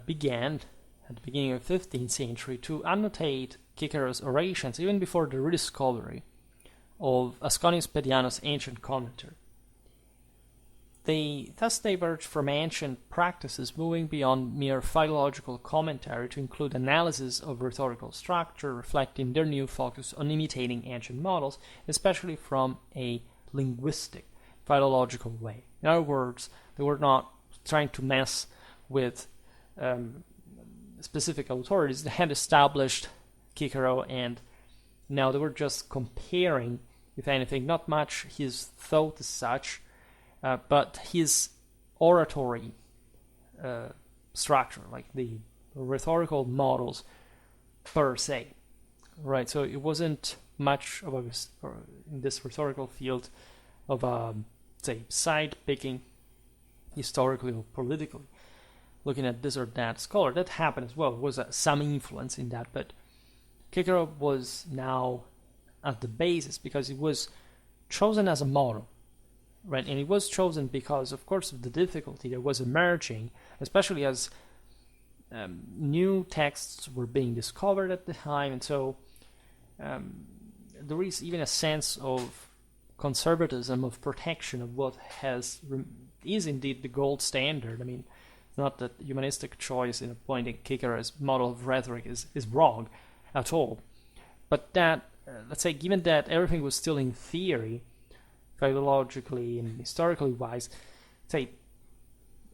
began at the beginning of the 15th century to annotate Cicero's orations even before the rediscovery of Asconius Pedianus' ancient commentary. They thus diverged from ancient practices, moving beyond mere philological commentary to include analysis of rhetorical structure, reflecting their new focus on imitating ancient models, especially from a linguistic, philological way. In other words, they were not trying to mess with specific authorities. They had established Cicero, and now they were just comparing if anything. Not much his thought as such, but his oratory structure, like the rhetorical models per se, right? So it wasn't much of in this rhetorical field of say side picking historically or politically, looking at this or that scholar. That happened as well. There was some influence in that, but Cicero was now at the basis because it was chosen as a model, right? And it was chosen because, of course, of the difficulty that was emerging, especially as new texts were being discovered at the time, and so there is even a sense of conservatism, of protection of what is indeed the gold standard. I mean, it's not that humanistic choice in appointing Cicero as model of rhetoric is wrong at all, but that, let's say, given that everything was still in theory, philologically and historically wise, say,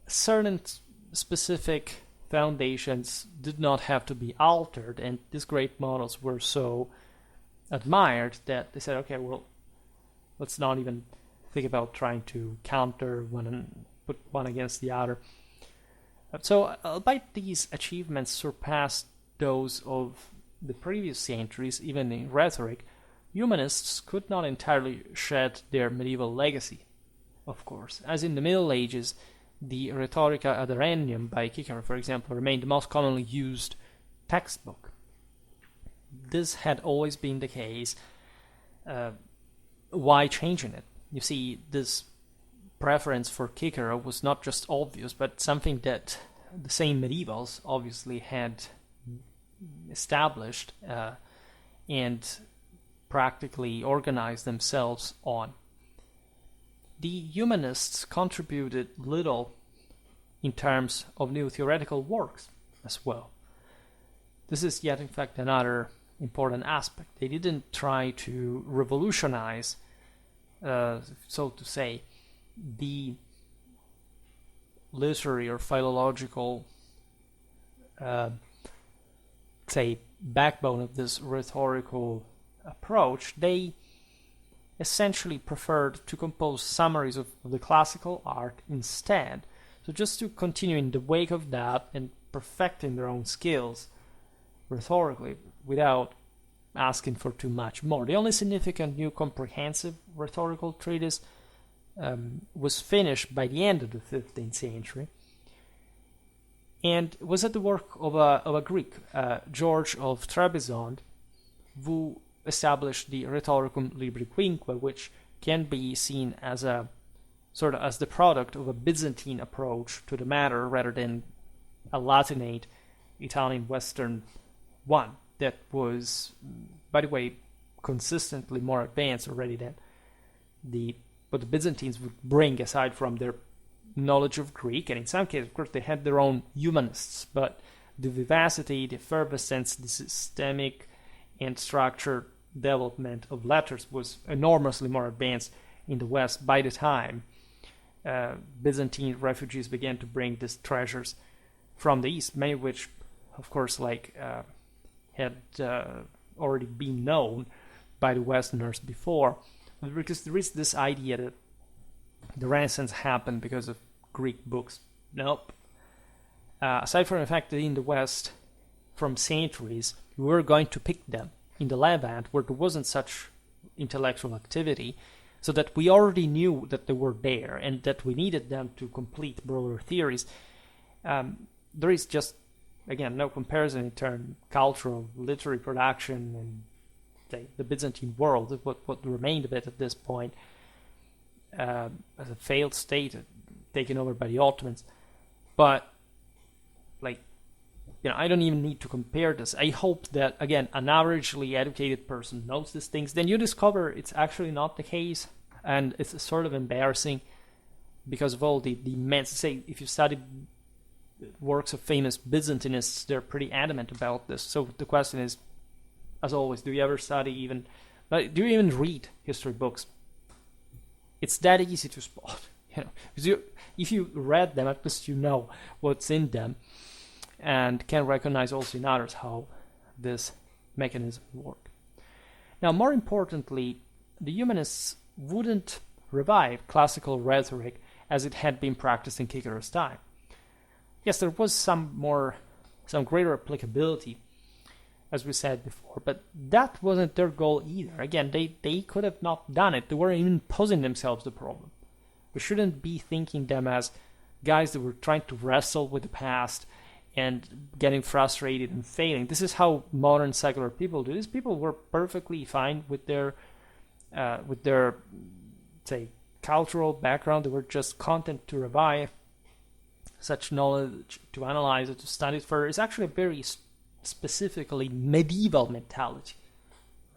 certain specific foundations did not have to be altered, and these great models were so admired that they said, okay, well, let's not even think about trying to counter one and put one against the other. So, albeit these achievements surpassed those of the previous centuries, even in rhetoric, humanists could not entirely shed their medieval legacy, of course. As in the Middle Ages, the Rhetorica ad Arrhenium by Cicero, for example, remained the most commonly used textbook. This had always been the case. Why changing it? You see, this preference for Cicero was not just obvious, but something that the same medievals obviously had established and practically organized themselves on. The humanists contributed little in terms of new theoretical works as well. This is yet, in fact, another important aspect. They didn't try to revolutionize, so to say, the literary or philological, say, backbone of this rhetorical approach. They essentially preferred to compose summaries of the classical art instead. So just to continue in the wake of that and perfecting their own skills rhetorically without asking for too much more. The only significant new comprehensive rhetorical treatise was finished by the end of the 15th century, and was at the work of a Greek, George of Trebizond, who established the Rhetoricum Libri Quinque, which can be seen as a sort of as the product of a Byzantine approach to the matter rather than a Latinate Italian Western one that was, by the way, consistently more advanced already than what the Byzantines would bring aside from their knowledge of Greek, and in some cases, of course, they had their own humanists, but the vivacity, the effervescence, the systemic and structured development of letters was enormously more advanced in the West by the time Byzantine refugees began to bring these treasures from the East, many of which, of course, had already been known by the Westerners before, because there is this idea that the Renaissance happened because of Greek books. Nope. Aside from the fact that in the West, from centuries, we were going to pick them in the Levant, where there wasn't such intellectual activity, so that we already knew that they were there and that we needed them to complete broader theories. There is just, again, no comparison in terms of cultural, literary production and the Byzantine world, what remained of it at this point, as a failed state taken over by the Ottomans. But, I don't even need to compare this. I hope that, again, an averagely educated person knows these things. Then you discover it's actually not the case, and it's sort of embarrassing because of all the immense, say, if you study works of famous Byzantinists, they're pretty adamant about this. So the question is, as always, do you ever study do you even read history books? It's that easy to spot, because if you read them, at least you know what's in them, and can recognize also in others how this mechanism works. Now, more importantly, the humanists wouldn't revive classical rhetoric as it had been practiced in Cicero's time. Yes, there was some greater applicability, as we said before, but that wasn't their goal either. Again, they could have not done it. They were even posing themselves the problem. We shouldn't be thinking them as guys that were trying to wrestle with the past and getting frustrated and failing. This is how modern secular people do. These people were perfectly fine with their say, cultural background. They were just content to revive such knowledge, to analyze it, to study it further. It's actually a very specifically medieval mentality,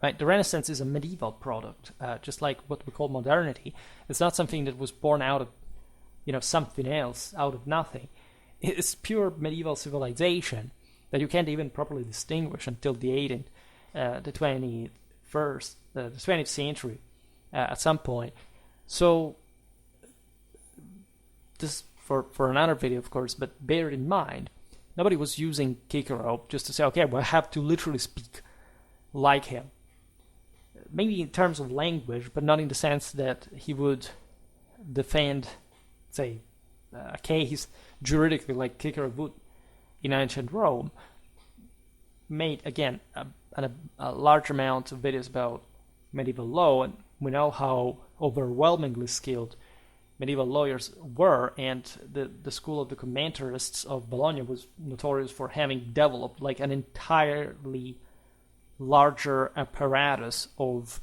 right? The Renaissance is a medieval product, just like what we call modernity. It's not something that was born out of, something else, out of nothing. It's pure medieval civilization that you can't even properly distinguish until the 20th century at some point. So this for another video, of course, but bear in mind, nobody was using Cicero just to say, okay, well, I have to literally speak like him. Maybe in terms of language, but not in the sense that he would defend, say, a case juridically like Cicero would in ancient Rome. Made, again, a large amount of videos about medieval law, and we know how overwhelmingly skilled medieval lawyers were, and the school of the commentarists of Bologna was notorious for having developed like an entirely larger apparatus of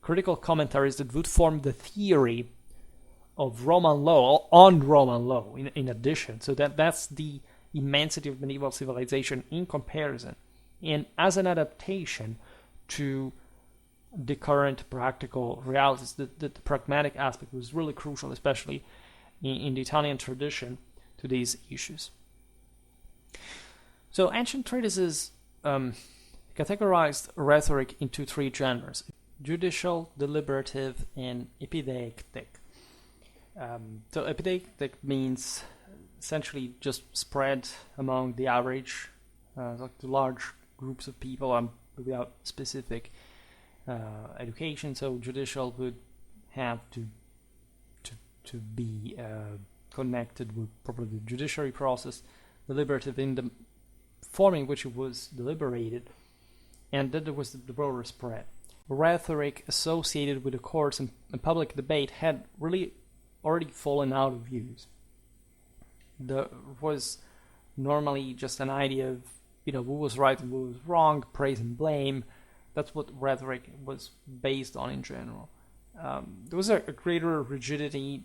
critical commentaries that would form the theory of Roman law on Roman law in addition. So that's the immensity of medieval civilization in comparison, and as an adaptation to the current practical realities. The pragmatic aspect was really crucial, especially in the Italian tradition, to these issues. So ancient treatises categorized rhetoric into three genres: judicial, deliberative, and epideictic. So epideictic means essentially just spread among the average, like the large groups of people without specific education. So judicial would have to be connected with probably the judiciary process, deliberative in the form in which it was deliberated, and then there was the broader spread. Rhetoric associated with the courts and public debate had really already fallen out of use. There was normally just an idea of who was right and who was wrong, praise and blame. That's what rhetoric was based on in general. There was a greater rigidity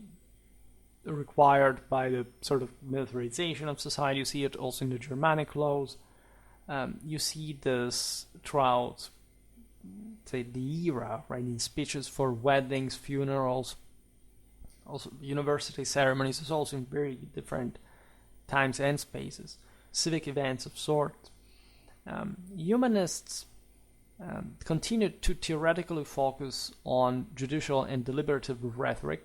required by the sort of militarization of society. You see it also in the Germanic laws. You see this throughout, say, the era, right? In speeches for weddings, funerals, also university ceremonies. It's also in very different times and spaces. Civic events of sorts. Humanists continued to theoretically focus on judicial and deliberative rhetoric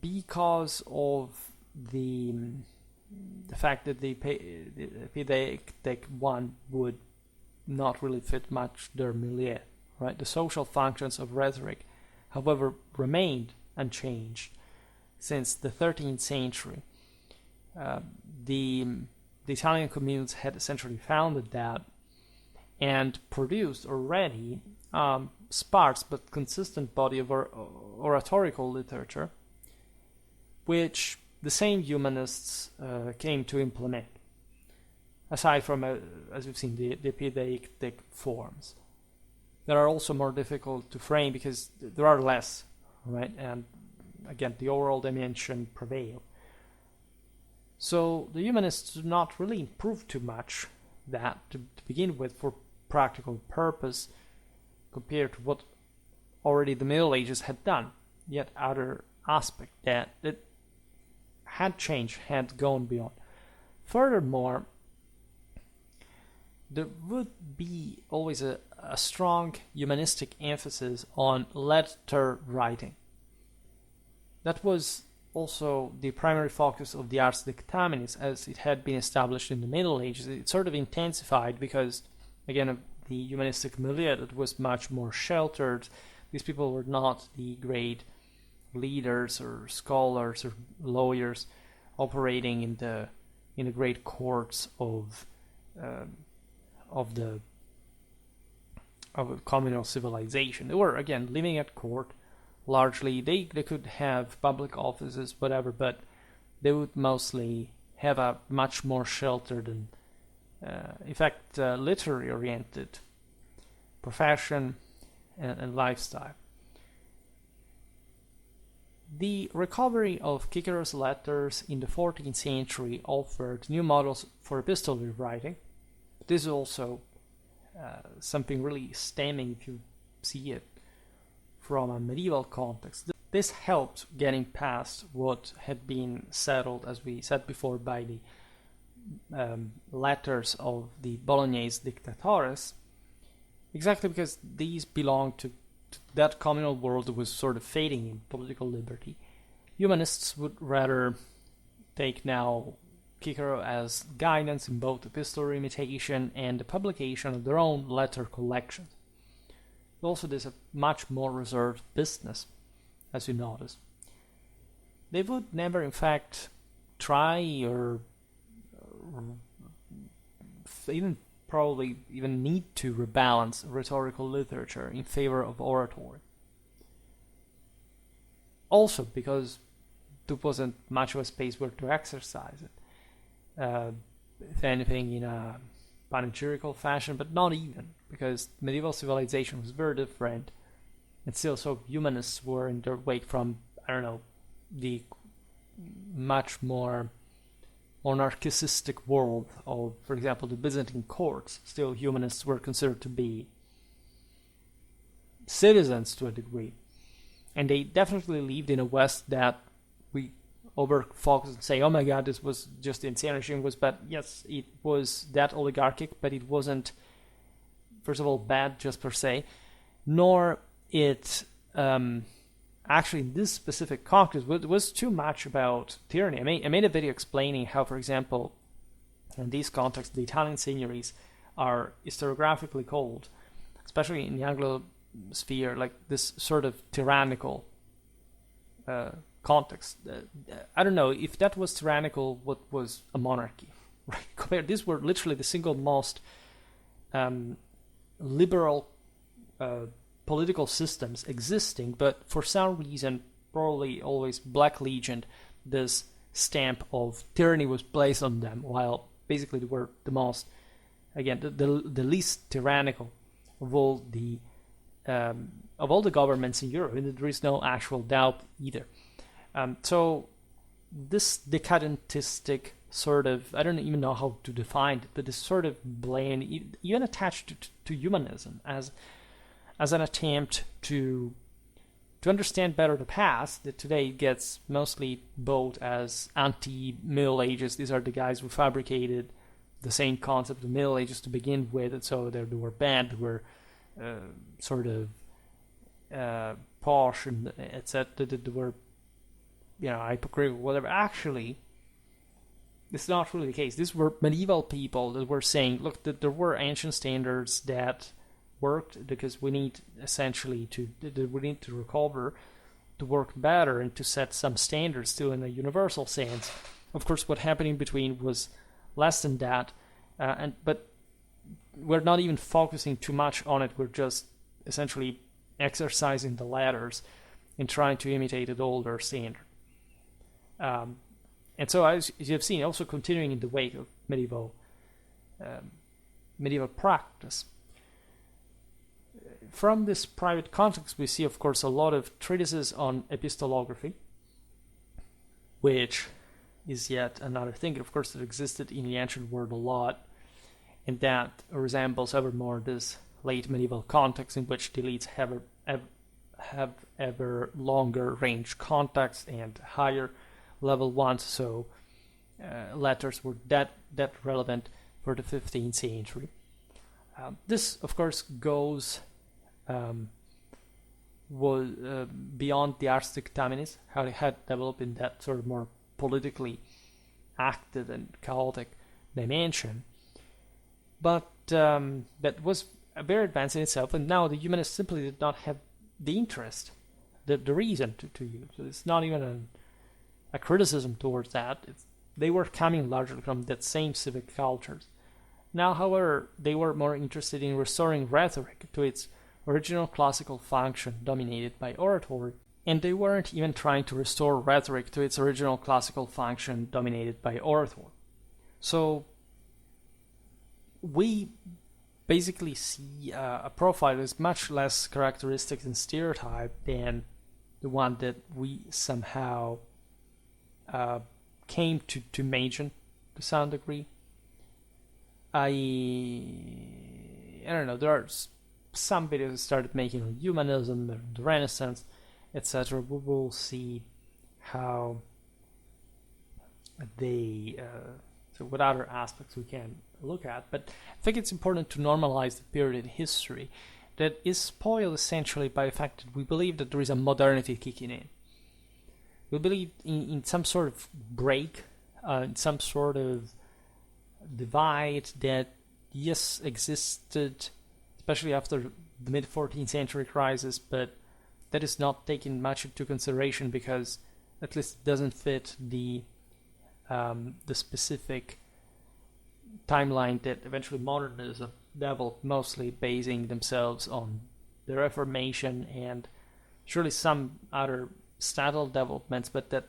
because of the fact that the epideictic one would not really fit much their milieu, right? The social functions of rhetoric, however, remained unchanged since the 13th century. The Italian communes had essentially founded that and produced already sparse but consistent body of oratorical literature, which the same humanists came to implement, aside from, as we've seen, the epideictic forms. That are also more difficult to frame because there are less, right? And again, the overall dimension prevail. So the humanists do not really improve too much that to begin with for practical purpose compared to what already the Middle Ages had done. Yet other aspect that had changed, had gone beyond. Furthermore, there would be always a strong humanistic emphasis on letter writing. That was also the primary focus of the ars dictaminis as it had been established in the Middle Ages. It sort of intensified because, again, of the humanistic milieu that was much more sheltered. These people were not the great leaders or scholars or lawyers operating in the great courts of a communal civilization. They were, again, living at court largely. They could have public offices, whatever, but they would mostly have a much more sheltered and in fact literary oriented profession and lifestyle. The recovery of Cicero's letters in the 14th century offered new models for epistolary writing. This is also something really stemming, if you see it from a medieval context. This helped getting past what had been settled, as we said before, by the letters of the Bolognese dictatores, exactly because these belonged to that communal world that was sort of fading in political liberty. Humanists would rather take now Cicero as guidance in both epistolary imitation and the publication of their own letter collections. Also, there's a much more reserved business, as you notice. They would never, in fact, try or even probably even need to rebalance rhetorical literature in favor of oratory. Also, because there wasn't much of a space where to exercise it. If anything, in a panegyrical fashion, but not even, because medieval civilization was very different, and still so humanists were in their wake from, the much more monarchistic world of, for example, the Byzantine courts. Still, humanists were considered to be citizens to a degree, and they definitely lived in a West that we over-focus and say, oh my god, this was just the insane regime was bad. Yes, it was that oligarchic, but it wasn't, first of all, bad just per se, nor it actually in this specific context was too much about tyranny. I made a video explaining how, for example, in these contexts, the Italian signories are historiographically called, especially in the Anglo sphere, like this sort of tyrannical context. I don't know if that was tyrannical. What was a monarchy? Right? Compared, these were literally the single most liberal political systems existing, but for some reason, probably always Black Legion, this stamp of tyranny was placed on them, while basically they were the most, again, the least tyrannical of all the governments in Europe, and there is no actual doubt either. So this decadentistic sort of, I don't even know how to define it, but this sort of blame, even attached to humanism as an attempt to understand better the past, that today gets mostly bought as anti-Middle Ages. These are the guys who fabricated the same concept of Middle Ages to begin with, and so they were bad, they were sort of posh, and etc. They were, hypocritical, whatever. Actually, it's not really the case. These were medieval people that were saying, look, that there were ancient standards that worked, because we need essentially to recover, to work better, and to set some standards still in a universal sense. Of course, what happened in between was less than that, but we're not even focusing too much on it. We're just essentially exercising the ladders and trying to imitate an older standard. And so, as you have seen, also continuing in the wake of medieval practice. From this private context, we see, of course, a lot of treatises on epistolography, which is yet another thing, of course, that existed in the ancient world a lot, and that resembles ever more this late medieval context in which the elites have ever longer range context and higher level ones, so letters were that relevant for the 15th century. This, of course, goes was beyond the ars dictaminis, how they had developed in that sort of more politically active and chaotic dimension, but that was very advanced in itself, and now the humanists simply did not have the interest, the reason to use. So it's not even a criticism towards that. They were coming largely from that same civic cultures. Now, however, they were more interested in restoring rhetoric to its original classical function dominated by oratory, and they weren't even trying to restore rhetoric to its original classical function dominated by oratory. So we basically see a profile that is much less characteristic and stereotyped than the one that we somehow came to imagine to some degree. I don't know, there are some videos that started making on humanism, the Renaissance, etc. We will see how they, so what other aspects we can look at, but I think it's important to normalize the period in history that is spoiled essentially by the fact that we believe that there is a modernity kicking in. We believe in some sort of break, in some sort of divide that, yes, existed, especially after the mid-14th century crisis, but that is not taken much into consideration because at least it doesn't fit the specific timeline that eventually modernism developed, mostly basing themselves on the Reformation and surely some other style developments, but that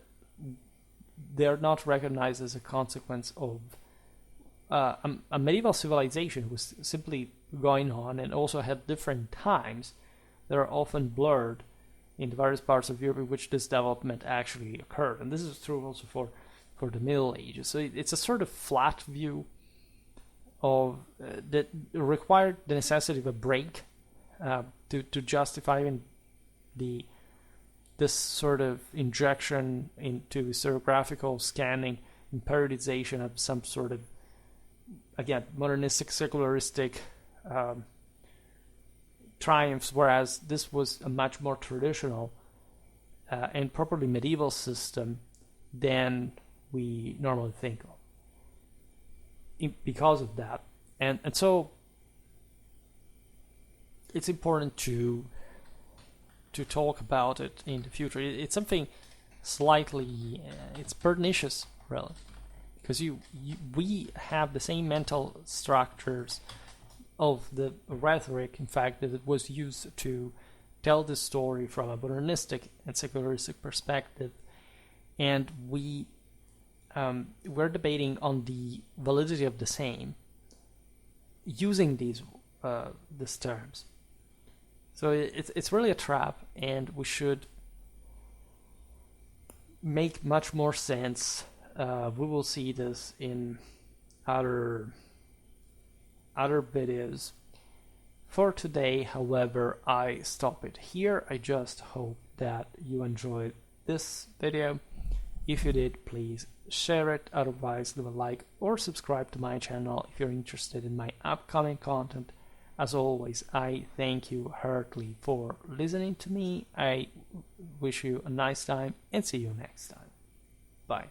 they are not recognized as a consequence of a medieval civilization was simply going on and also had different times that are often blurred in the various parts of Europe in which this development actually occurred. And this is true also for the Middle Ages. So it's a sort of flat view of that required the necessity of a break to justify even this sort of injection into historiographical scanning and periodization of some sort of, again, modernistic, secularistic triumphs, whereas this was a much more traditional and properly medieval system than we normally think of. Because of that, and so it's important to talk about it in the future. It's something slightly it's pernicious, really, because we have the same mental structures of the rhetoric, in fact, that it was used to tell the story from a modernistic and secularistic perspective, and we're debating on the validity of the same using these terms. So it's really a trap, and we should make much more sense. We will see this in other videos. For today, however, I stop it here. I just hope that you enjoyed this video. If you did, please share it. Otherwise, leave a like or subscribe to my channel if you're interested in my upcoming content. As always, I thank you heartily for listening to me. I wish you a nice time and see you next time. Bye.